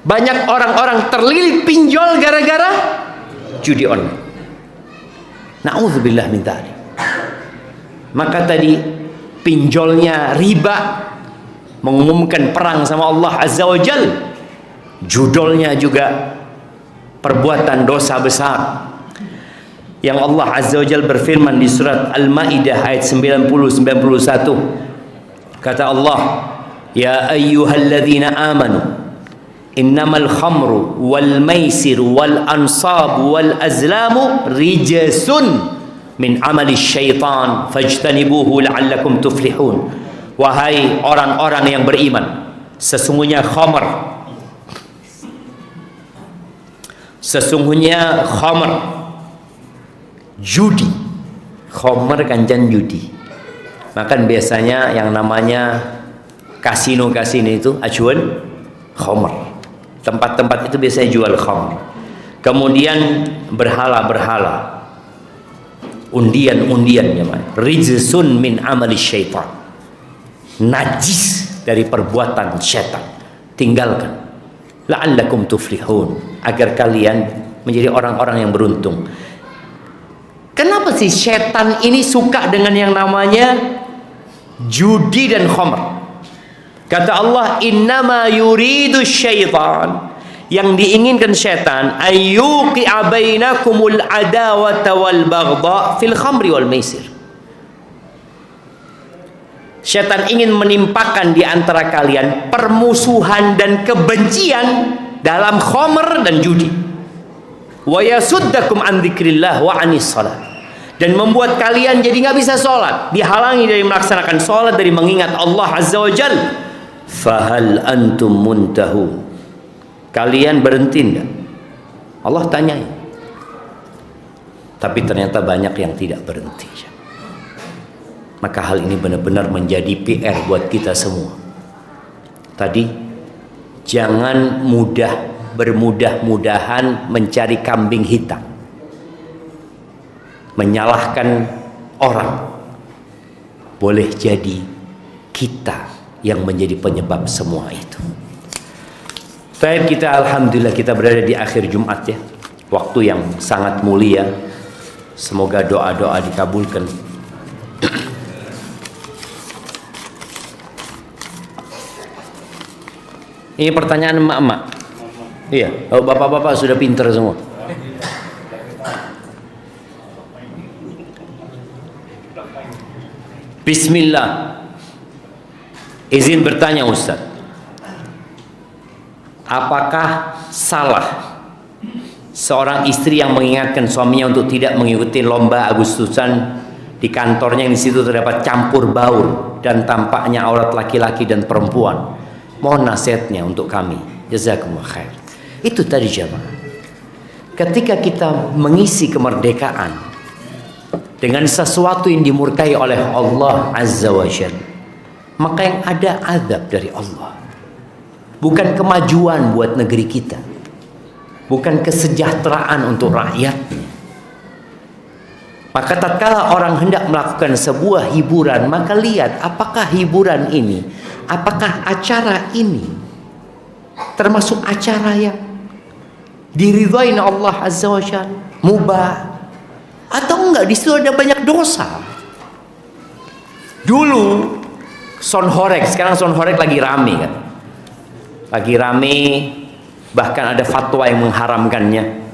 Banyak orang-orang terlilit pinjol gara-gara judi online. Na'udzubillah min dzalik. Maka tadi pinjolnya riba, mengumumkan perang sama Allah Azza wa Jal. Judulnya juga perbuatan dosa besar. Yang Allah Azza wa Jal berfirman di surat Al-Maidah ayat 90-91. Kata Allah, ya ayyuhalladzina amanu innamal khamru wal maisir wal ansab wal azlamu rijsun min amali syaitan fajtanibuhu la'allakum tuflihun. Wahai orang-orang yang beriman, sesungguhnya khamr, judi, khamr kanjan judi. Makan biasanya yang namanya kasino-kasino itu acuan khamr. Tempat-tempat itu biasanya jual khamr. Kemudian berhala-berhala, undian-undian jemaah. Rijsun min amali syaitan. Najis dari perbuatan syaitan. Tinggalkan. La'allakum tuflihun, agar kalian menjadi orang-orang yang beruntung. Kenapa sih syaitan ini suka dengan yang namanya judi dan khamr? Kata Allah, innama yuridu syaitan, yang diinginkan syaitan, ayyuqi'a bainakumul adawata wal baghdha fil khamri wal maisir. Syaitan ingin menimpakan di antara kalian permusuhan dan kebencian dalam khamr dan judi. Wa yasuddakum an dzikrillah wa anis shalah, dan membuat kalian jadi nggak bisa sholat, dihalangi dari melaksanakan sholat, dari mengingat Allah Azza wa Jal. Fahal antum muntahun, kalian berhenti enggak? Allah tanyai. Tapi ternyata banyak yang tidak berhenti. Maka hal ini benar-benar menjadi PR buat kita semua. Tadi, jangan bermudah-mudahan mencari kambing hitam, menyalahkan orang. Boleh jadi kita yang menjadi penyebab semua itu. Baik, kita alhamdulillah kita berada di akhir Jumat ya. Waktu yang sangat mulia. Semoga doa-doa dikabulkan. Ini pertanyaan emak-emak. Iya, oh, bapak-bapak sudah pintar semua. Bismillah. Izin bertanya Ustaz, apakah salah seorang istri yang mengingatkan suaminya untuk tidak mengikuti lomba Agustusan di kantornya yang di situ terdapat campur baur dan tampaknya aurat laki-laki dan perempuan? Mohon nasihatnya untuk kami. Jazakumullah khair. Itu tadi jamaah. Ketika kita mengisi kemerdekaan dengan sesuatu yang dimurkai oleh Allah Azza wa Jalla, maka yang ada azab dari Allah. Bukan kemajuan buat negeri kita, bukan kesejahteraan untuk rakyatnya. Maka tatkala orang hendak melakukan sebuah hiburan, maka lihat apakah hiburan ini, apakah acara ini termasuk acara yang diridhai Allah Azza wa Jalla, mubah, atau enggak, di situ ada banyak dosa. Dulu sound horeg, sekarang sound horeg lagi rame kan, lagi rame, bahkan ada fatwa yang mengharamkannya.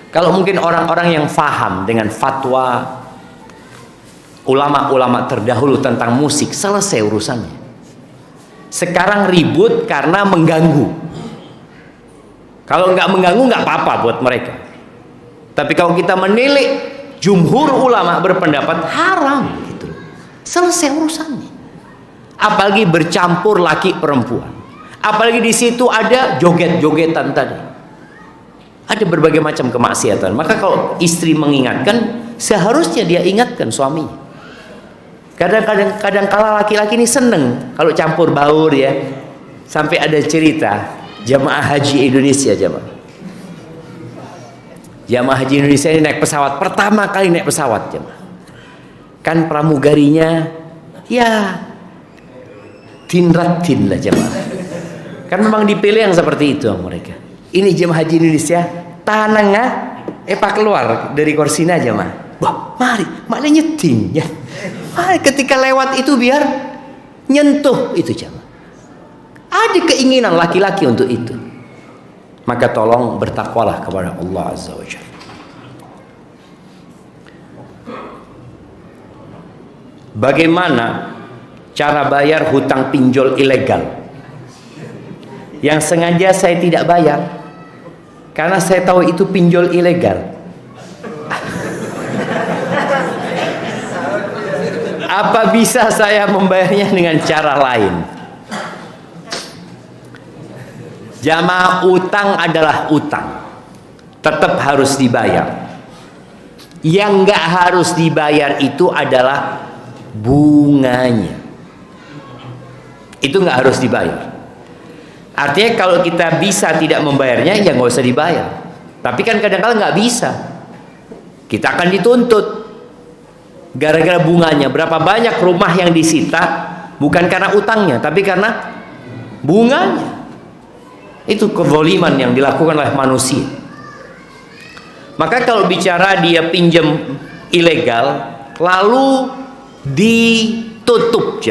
Kalau mungkin orang-orang yang faham dengan fatwa ulama-ulama terdahulu tentang musik, selesai urusannya. Sekarang ribut karena mengganggu. Kalau nggak mengganggu nggak apa-apa buat mereka. Tapi kalau kita menilik, jumhur ulama berpendapat haram gitu. Selesai urusannya. Apalagi bercampur laki perempuan. Apalagi di situ ada joget-jogetan tadi. Ada berbagai macam kemaksiatan. Maka kalau istri mengingatkan, seharusnya dia ingatkan suaminya. Kadang-kadang kala laki-laki ini seneng kalau campur baur ya. Sampai ada cerita jamaah haji Indonesia, jamaah haji Indonesia ini naik pesawat, pertama kali naik pesawat jamaah. Kan pramugarinya ya tinratin lah jamaah. Kan memang dipilih yang seperti itu mereka. Ini jemaah haji Indonesia tanangah Pak keluar dari kursinya aja mah. Wah, mari, malah nyeting ya. Mari ketika lewat itu biar nyentuh itu jamaah. Ada keinginan laki-laki untuk itu. Maka tolong bertakwalah kepada Allah Azza wa Jalla. Bagaimana cara bayar hutang pinjol ilegal? Yang sengaja saya tidak bayar karena saya tahu itu pinjol ilegal. Apa bisa saya membayarnya dengan cara lain? Jamaah, utang adalah utang, tetap harus dibayar. Yang nggak harus dibayar itu adalah bunganya. Itu nggak harus dibayar. Artinya kalau kita bisa tidak membayarnya, ya nggak usah dibayar. Tapi kan kadang-kadang nggak bisa, kita akan dituntut gara-gara bunganya. Berapa banyak rumah yang disita bukan karena utangnya, tapi karena bunganya. Itu kezaliman yang dilakukan oleh manusia. Maka kalau bicara dia pinjam ilegal lalu ditutup,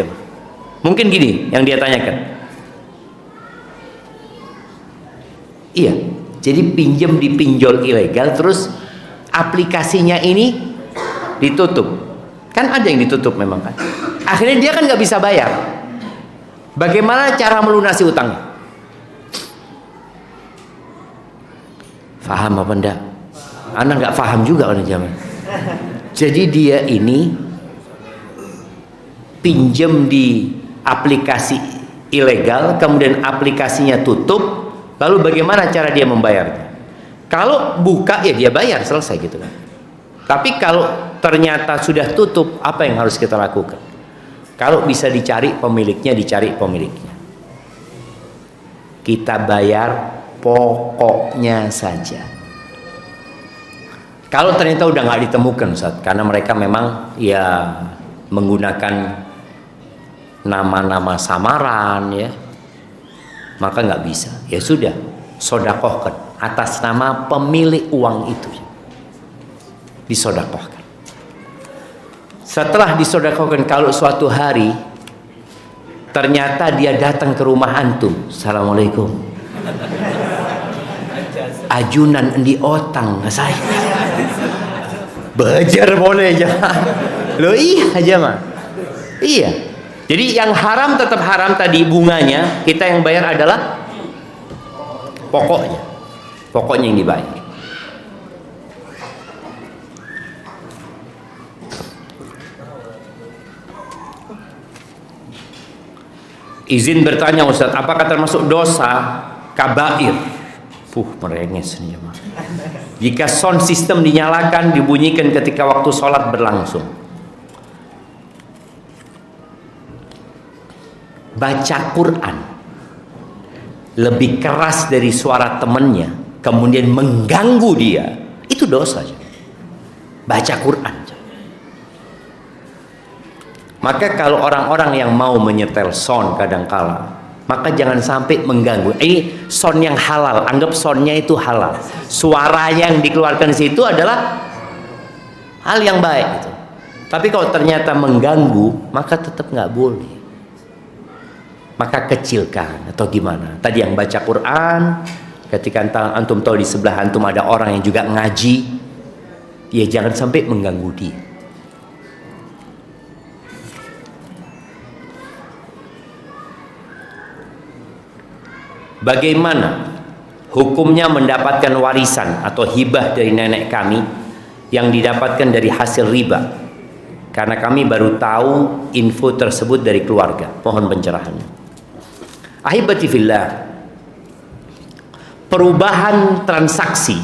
mungkin gini yang dia tanyakan. Iya, jadi pinjam di pinjol ilegal terus aplikasinya ini ditutup. Kan ada yang ditutup memang kan. Akhirnya dia kan nggak bisa bayar. Bagaimana cara melunasi utangnya? Faham apa enggak? Anak nggak paham juga pada zaman. Jadi dia ini pinjam di aplikasi ilegal, kemudian aplikasinya tutup, lalu bagaimana cara dia membayarnya? Kalau buka ya dia bayar, selesai gitu kan. Tapi kalau ternyata sudah tutup, apa yang harus kita lakukan? Kalau bisa dicari pemiliknya, dicari pemiliknya. Kita bayar pokoknya saja. Kalau ternyata udah nggak ditemukan, Ustaz, karena mereka memang ya menggunakan nama-nama samaran ya, maka nggak bisa. Ya sudah, sodakohkan atas nama pemilik uang itu, disodakohkan. Setelah disodakohkan, kalau suatu hari ternyata dia datang ke rumah antum, assalamualaikum, ajunan endi otang saya bejar boleh aja lo, iya aja mah, iya. Jadi yang haram tetap haram tadi, bunganya kita yang bayar adalah pokoknya yang dibayar. Izin bertanya Ustaz, apakah termasuk dosa kabair? Merenges nih jemaah. Jika sound system dinyalakan, dibunyikan ketika waktu sholat berlangsung. Baca Quran lebih keras dari suara temannya, kemudian mengganggu dia, itu dosa. Baca Quran. Maka kalau orang-orang yang mau menyetel sound kadangkala, maka jangan sampai mengganggu. Ini sound yang halal, anggap soundnya itu halal. Suara yang dikeluarkan di situ adalah hal yang baik. Gitu. Tapi kalau ternyata mengganggu, maka tetap nggak boleh. Maka kecilkan atau gimana? Tadi yang baca Quran, ketika antum tahu di sebelah antum ada orang yang juga ngaji, ya jangan sampai mengganggu dia. Bagaimana hukumnya mendapatkan warisan atau hibah dari nenek kami yang didapatkan dari hasil riba? Karena kami baru tahu info tersebut dari keluarga. Mohon pencerahannya. Ahibati fillah, perubahan transaksi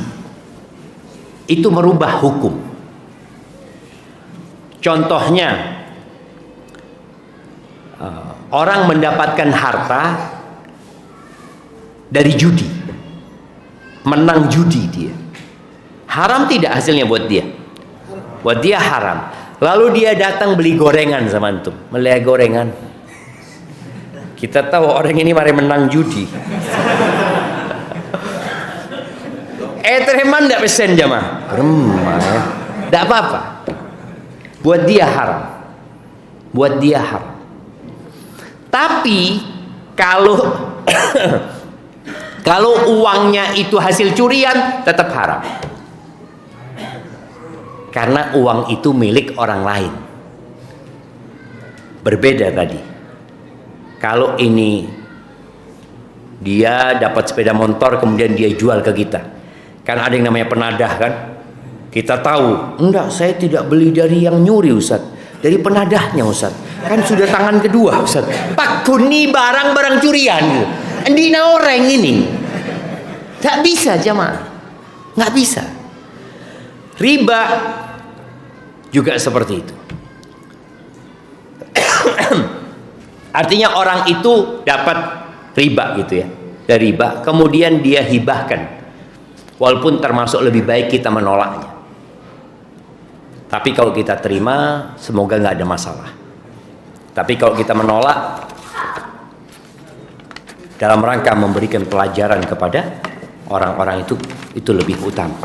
itu merubah hukum. Contohnya, orang mendapatkan harta dari judi, menang judi dia. Haram tidak hasilnya buat dia? Buat dia haram. Lalu dia datang beli gorengan sama antum, beli gorengan. Kita tahu orang ini mari menang judi. Tereman tidak pesen jamaah. Remah ya. Tidak apa-apa. Buat dia haram. Buat dia haram. Tapi kalau kalau uangnya itu hasil curian tetap haram. Karena uang itu milik orang lain. Berbeda tadi. Kalau ini dia dapat sepeda motor kemudian dia jual ke kita. Kan ada yang namanya penadah kan? Kita tahu, enggak, saya tidak beli dari yang nyuri Ustaz, dari penadahnya Ustaz. Kan sudah tangan kedua Ustaz. Pak Kuni barang-barang curian gitu. Endina orang ini. Tak bisa jamaah. Nggak bisa. Riba juga seperti itu. Artinya orang itu dapat riba gitu ya. Dari riba, kemudian dia hibahkan. Walaupun termasuk lebih baik kita menolaknya. Tapi kalau kita terima, semoga nggak ada masalah. Tapi kalau kita menolak, dalam rangka memberikan pelajaran kepada orang-orang itu lebih utama.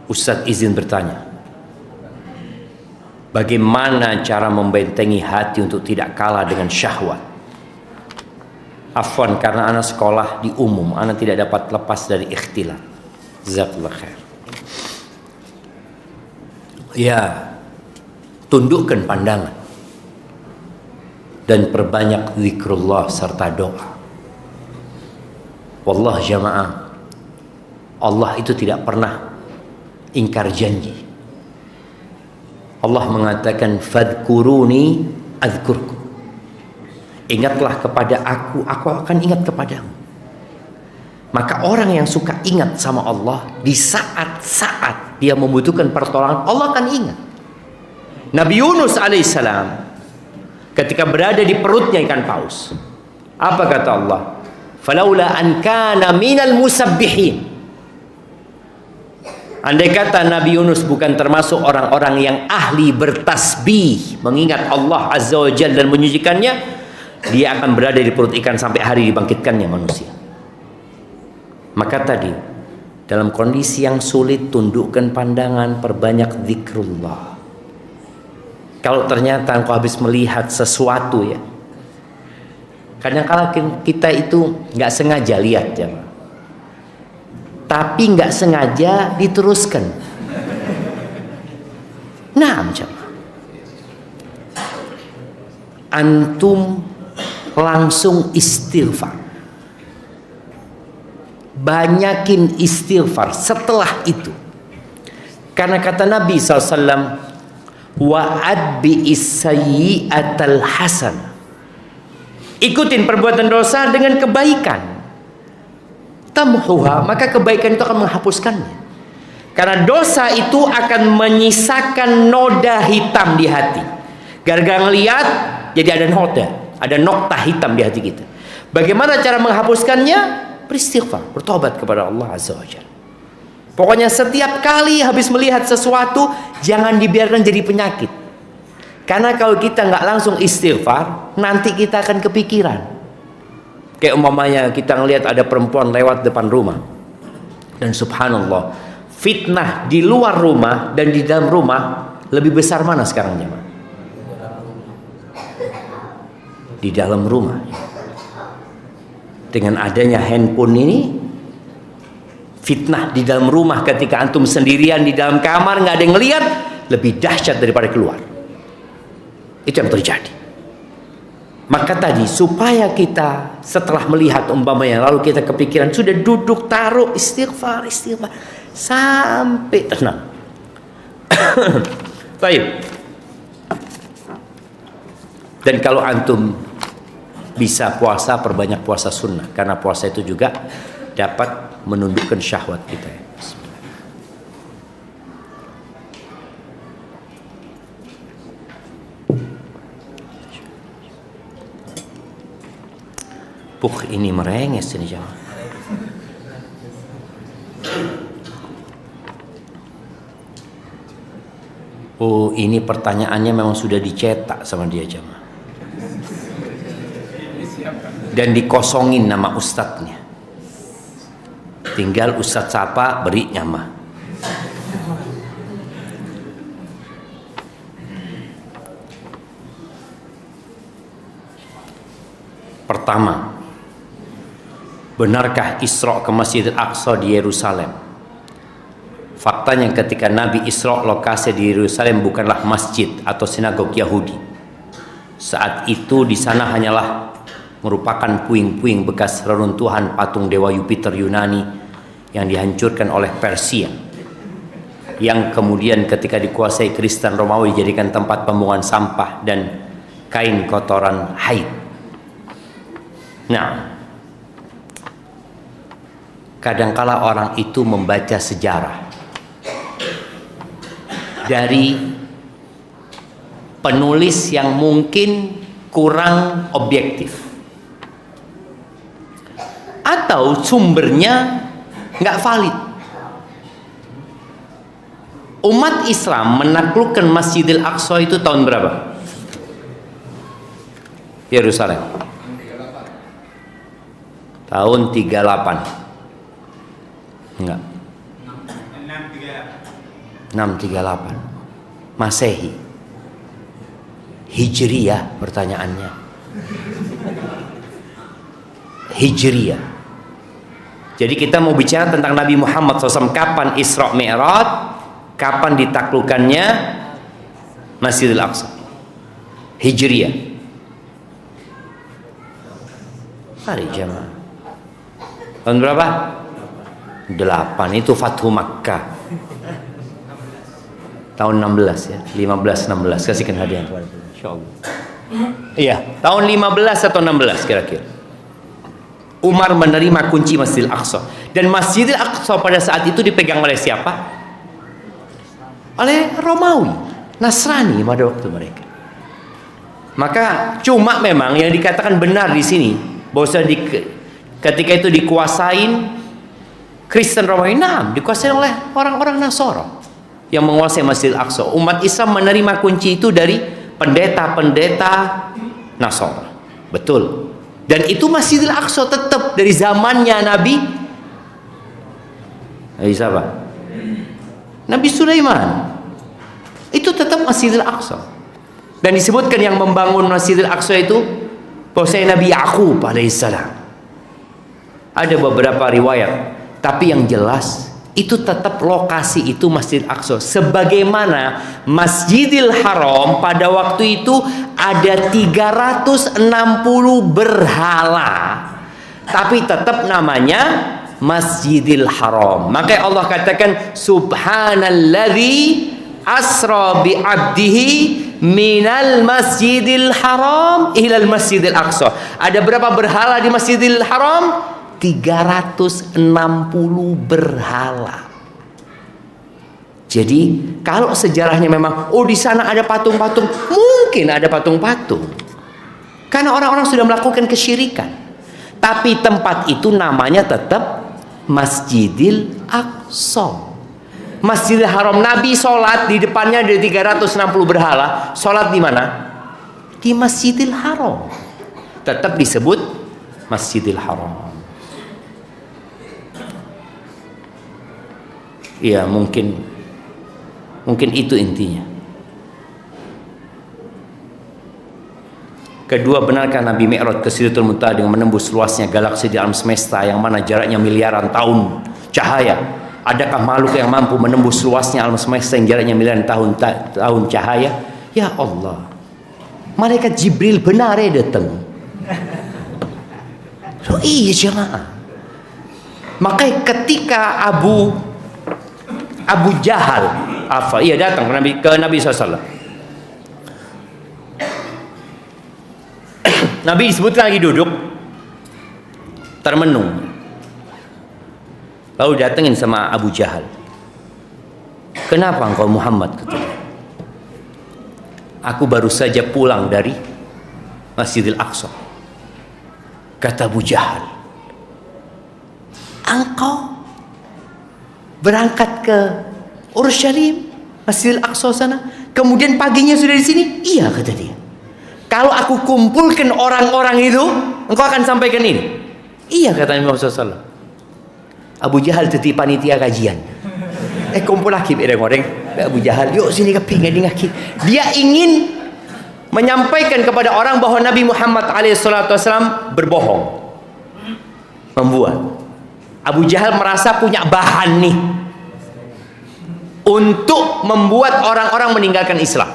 Ustadz izin bertanya, bagaimana cara membentengi hati untuk tidak kalah dengan syahwat? Afwan, karena anak sekolah di umum, anak tidak dapat lepas dari ikhtilat. Jazakallah khair. Ya, tundukkan pandangan dan perbanyak zikrullah serta doa. Wallah jamaah, Allah itu tidak pernah ingkar janji. Allah mengatakan fadhkuruni adzkurkum. Ingatlah kepada aku akan ingat kepadamu. Maka orang yang suka ingat sama Allah, di saat-saat dia membutuhkan pertolongan, Allah akan ingat. Nabi Yunus alaihissalam ketika berada di perutnya ikan paus, apa kata Allah? Falaula an kana minal musabbihin. Andai kata Nabi Yunus bukan termasuk orang-orang yang ahli bertasbih, mengingat Allah Azza wa Jalla dan menyucikannya, dia akan berada di perut ikan sampai hari dibangkitkannya manusia. Maka tadi, dalam kondisi yang sulit, tundukkan pandangan, perbanyak zikrullah. Kalau ternyata engkau habis melihat sesuatu ya, kadang-kala kita itu nggak sengaja lihat ya, tapi nggak sengaja diteruskan. Nah, antum langsung istighfar, banyakin istighfar setelah itu, karena kata Nabi SAW, wa'ad bi'is sayyi'atal hasan, ikutin perbuatan dosa dengan kebaikan, tamhuha, maka kebaikan itu akan menghapuskannya. Karena dosa itu akan menyisakan noda hitam di hati. Gara-gara ngeliat jadi ada noda, ada nokta hitam di hati kita. Bagaimana cara menghapuskannya? Beristighfar, bertobat kepada Allah Azza wa Jalla. Pokoknya setiap kali habis melihat sesuatu, jangan dibiarkan jadi penyakit. Karena kalau kita nggak langsung istighfar, nanti kita akan kepikiran. Kayak umpamanya kita ngelihat ada perempuan lewat depan rumah, dan subhanallah, fitnah di luar rumah dan di dalam rumah lebih besar mana sekarang jemaah? Di dalam rumah. Dengan adanya handphone ini, fitnah di dalam rumah ketika antum sendirian di dalam kamar nggak ada yang ngelihat, lebih dahsyat daripada keluar. Itu yang terjadi. Maka tadi supaya kita setelah melihat umpamanya lalu kita kepikiran, sudah duduk taruh istighfar sampai tenang. Baik. Dan kalau antum bisa puasa, perbanyak puasa sunnah, karena puasa itu juga dapat menundukkan syahwat kita. Ini merenges ini jemaah. Oh, ini pertanyaannya memang sudah dicetak sama dia jemaah. Dan dikosongin nama ustadznya. Tinggal ustadz siapa beri nyama. Pertama, benarkah Isra ke Masjidil Aqsa di Yerusalem? Faktanya ketika Nabi Isra, lokasi di Yerusalem bukanlah masjid atau sinagog Yahudi. Saat itu di sana hanyalah merupakan puing-puing bekas reruntuhan patung dewa Jupiter Yunani yang dihancurkan oleh Persia, yang kemudian ketika dikuasai Kristen Romawi dijadikan tempat pembuangan sampah dan kain kotoran haid. Nah, kadangkala orang itu membaca sejarah dari penulis yang mungkin kurang objektif atau sumbernya nggak valid. Umat Islam menaklukkan Masjidil Aqsa itu tahun berapa? Yerusalem. Tahun 38. Enggak. 638 Masehi. Hijriyah pertanyaannya. Hijriyah. Jadi kita mau bicara tentang Nabi Muhammad SAW, kapan Isra Mi'raj, kapan ditaklukkannya Masjidil Aqsa. Hijriyah. Hari jamaah. Tahun berapa? 8. Itu Fathu Makkah. Tahun 16 ya, 15-16. Kasihkan hadiah insyaallah. Iya, tahun 15 atau 16 kira-kira. Umar menerima kunci Masjidil Aqsa. Dan Masjidil Aqsa pada saat itu dipegang oleh siapa? Oleh Romawi, Nasrani pada waktu mereka. Maka cuma memang yang dikatakan benar di sini bahwa ketika itu dikuasain Kristen Romawi, dikuasai oleh orang-orang Nasara yang menguasai Masjidil Aqsa. Umat Islam menerima kunci itu dari pendeta-pendeta Nasara. Betul. Dan itu Masjidil Aqsa tetap dari zamannya Nabi siapa? Nabi Sulaiman. Itu tetap Masjidil Aqsa. Dan disebutkan yang membangun Masjidil Aqsa itu bahwasanya Nabi Yakub alaihissalam. Ada beberapa riwayat, tapi yang jelas itu tetap lokasi itu Masjidil Aqsa. Sebagaimana Masjidil Haram pada waktu itu ada 360 berhala, tapi tetap namanya Masjidil Haram. Maka Allah katakan subhanalladzi asra bi 'abdihi minal Masjidil Haram ilal Masjidil Aqsa. Ada berapa berhala di Masjidil Haram? 360 berhala. Jadi kalau sejarahnya memang di sana ada patung-patung, mungkin ada patung-patung. Karena orang-orang sudah melakukan kesyirikan. Tapi tempat itu namanya tetap Masjidil Aqsa. Masjidil Haram, Nabi sholat di depannya ada 360 berhala. Sholat di mana? Di Masjidil Haram. Tetap disebut Masjidil Haram. Iya, mungkin itu intinya. Kedua, benarkah Nabi Mi'raj ke Sidratul Muntaha dengan menembus luasnya galaksi di alam semesta yang mana jaraknya miliaran tahun cahaya? Adakah makhluk yang mampu menembus luasnya alam semesta yang jaraknya miliaran tahun cahaya? Ya Allah, malaikat Jibril benar datang. Iya jemaah. Makanya ketika Abu Jahal datang ke Nabi SAW. Nabi disebutkan lagi duduk termenung. Lalu datengin sama Abu Jahal. Kenapa engkau Muhammad? Katanya. Aku baru saja pulang dari Masjidil Aqsa. Kata Abu Jahal, engkau berangkat ke Urushalim? Masjidil Aqsa sana. Kemudian paginya sudah di sini? Iya, kata dia. Kalau aku kumpulkan orang-orang itu, engkau akan sampaikan ini. Iya, kata Nabi Muhammad SAW. Abu Jahal teti panitia kajian. Kumpul lagi orang-orang. Abu Jahal, yuk sini ke pingin ngaki. Dia ingin menyampaikan kepada orang bahwa Nabi Muhammad SAW berbohong, membuat. Abu Jahal merasa punya bahan nih untuk membuat orang-orang meninggalkan Islam.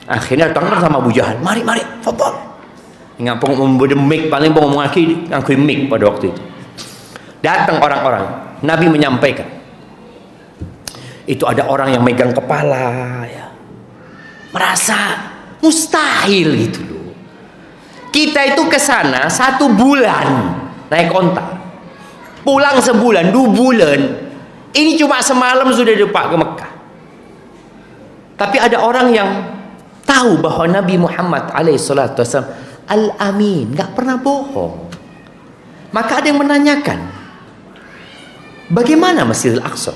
Akhirnya datang sama Abu Jahal, mari, fadhal. Ingat membuat mic, paling ngomong ngakui mic pada waktu itu. Datang orang-orang, Nabi menyampaikan. Itu ada orang yang megang kepala, ya. Merasa mustahil gitu loh. Kita itu ke sana 1 bulan naik onta, pulang sebulan, 2 bulan. Ini cuma semalam sudah depak ke Mekah. Tapi ada orang yang tahu bahwa Nabi Muhammad SAW Al-Amin, nggak pernah bohong. Maka ada yang menanyakan, bagaimana Masjidil Aqsa?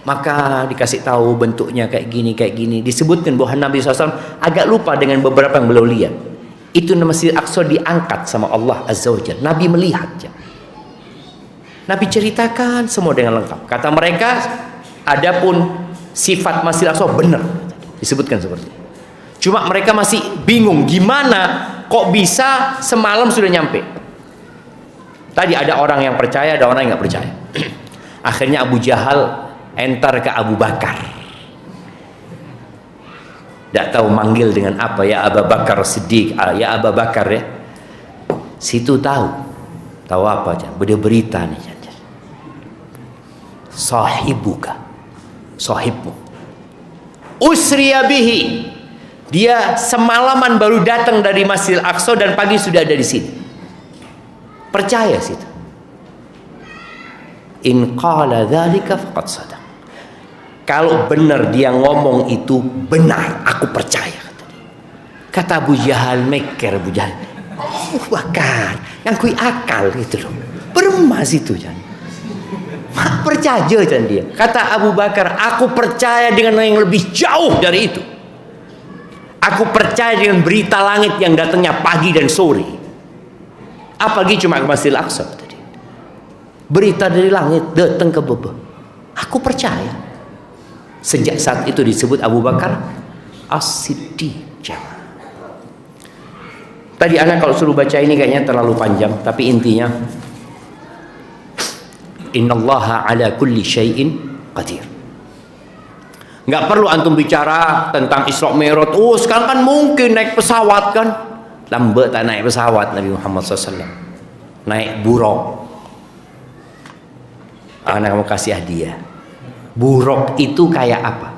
Maka dikasih tahu bentuknya kayak gini. Disebutkan bahwa Nabi SAW agak lupa dengan beberapa yang beliau lihat. Itu Masjidil Aqsa diangkat sama Allah Azza wa Jalla. Nabi melihat. Nabi ceritakan semua dengan lengkap. Kata mereka, adapun sifat Masjidil Aqsa benar. Disebutkan seperti itu. Cuma mereka masih bingung gimana kok bisa semalam sudah nyampe. Tadi ada orang yang percaya, ada orang yang nggak percaya. Akhirnya Abu Jahal enter ke Abu Bakar. Tidak tahu manggil dengan apa, ya Abu Bakar Siddiq, ya Abu Bakar ya. Situ tahu apa aja. Beda berita nih. Sahibmu. Usriya bihi. Dia semalaman baru datang dari Masjidil Aqsa dan pagi sudah ada di sini. Percaya situ. In qala dzalika faqad sadaq. Kalau benar dia ngomong itu benar, aku percaya, kata dia. Kata Abu Jahal, mikir Abu Jahal, Bakar ngakui akal gitu loh, beremas itu jangan. Percaya jangan dia. Kata Abu Bakar, aku percaya dengan yang lebih jauh dari itu. Aku percaya dengan berita langit yang datangnya pagi dan sore. Apalagi cuma ke Masjidil Aqsa tadi. Berita dari langit datang ke bawah. Aku percaya. Sejak saat itu disebut Abu Bakar As-Siddiq. Tadi anak kalau suruh baca ini kayaknya terlalu panjang, tapi intinya innallaha ala kulli syai'in qadir. Nggak perlu antum bicara tentang Isra Mi'raj. Oh, sekarang kan mungkin naik pesawat kan. Lambat tak naik pesawat Nabi Muhammad SAW. Naik buruk. Anak mau kasih hadiah. Buruk itu kayak apa?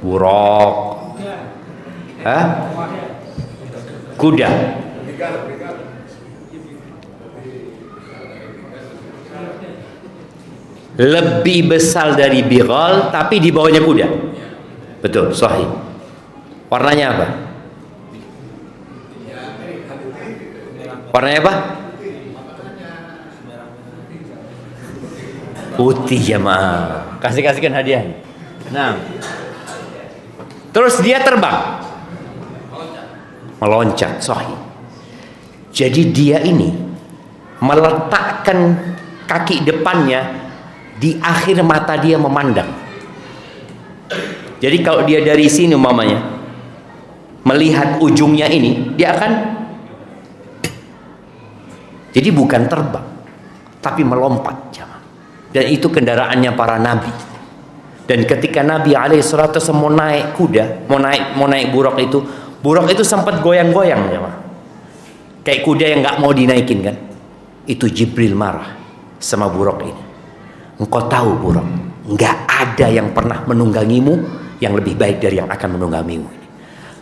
Buruk. Hah? Kuda. Lebih besar dari bighal tapi di bawahnya kuda. Betul, sahih. Warnanya apa? Warnanya apa? Putih jemaah. Kasihkan hadiah. Nah. Terus dia terbang. Meloncat, sahih. Jadi dia ini meletakkan kaki depannya di akhir mata dia memandang. Jadi kalau dia dari sini umpamanya melihat ujungnya ini, dia akan, jadi bukan terbang tapi melompat. Dan itu kendaraannya para nabi. Dan ketika Nabi alaihissalatu mau naik kuda, mau naik buruk itu sempat goyang-goyang ya, kayak kuda yang nggak mau dinaikin kan. Itu Jibril marah sama buruk ini. Engkau tahu buruk, nggak ada yang pernah menunggangimu yang lebih baik dari yang akan menunggangimu.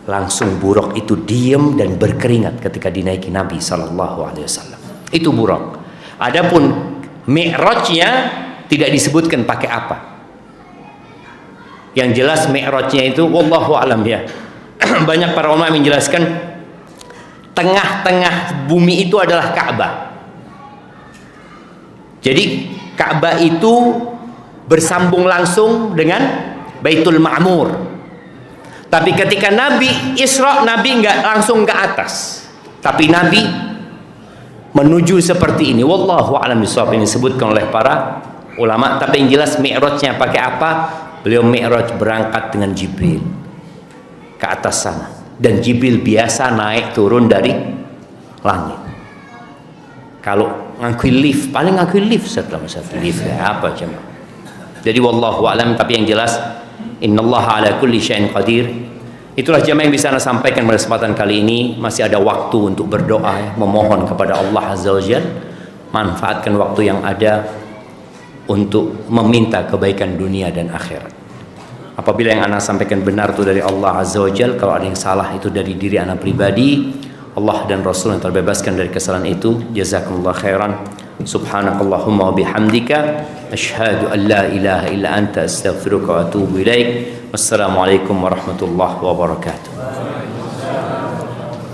Langsung buruk itu diam dan berkeringat ketika dinaiki Nabi SAW. Itu buruk. Adapun Mi'rajnya tidak disebutkan pakai apa. Yang jelas Mi'rajnya itu wallahu alam ya. Banyak para ulama menjelaskan tengah-tengah bumi itu adalah Ka'bah. Jadi Ka'bah itu bersambung langsung dengan Baitul Ma'mur. Tapi ketika Nabi Isra, Nabi nggak langsung ke atas, tapi Nabi menuju seperti ini. Wallahu a'lam bishawab, ini disebutkan oleh para ulama. Tapi yang jelas mi'rajnya pakai apa? Beliau mi'raj berangkat dengan Jibril ke atas sana. Dan Jibril biasa naik turun dari langit. Kalau ngakui lift, paling ngakui lift setelah satu lift ya, apa cuma. Jadi wallahu a'lam, tapi yang jelas innallaha ala kulli syai'in qadir. Itulah jemaah yang bisa saya sampaikan pada kesempatan kali ini. Masih ada waktu untuk berdoa ya, memohon kepada Allah Azza wa Jalla. Manfaatkan waktu yang ada untuk meminta kebaikan dunia dan akhirat. Apabila yang anak sampaikan benar itu dari Allah Azza wa Jalla, kalau ada yang salah itu dari diri anak pribadi, Allah dan Rasul yang terbebaskan dari kesalahan itu. Jazakumullah khairan. Subhanakallahumma wa bihamdika asyhadu an la ilaha illa anta astaghfiruka wa atubu ilaik. Wassalamualaikum warahmatullahi wabarakatuh.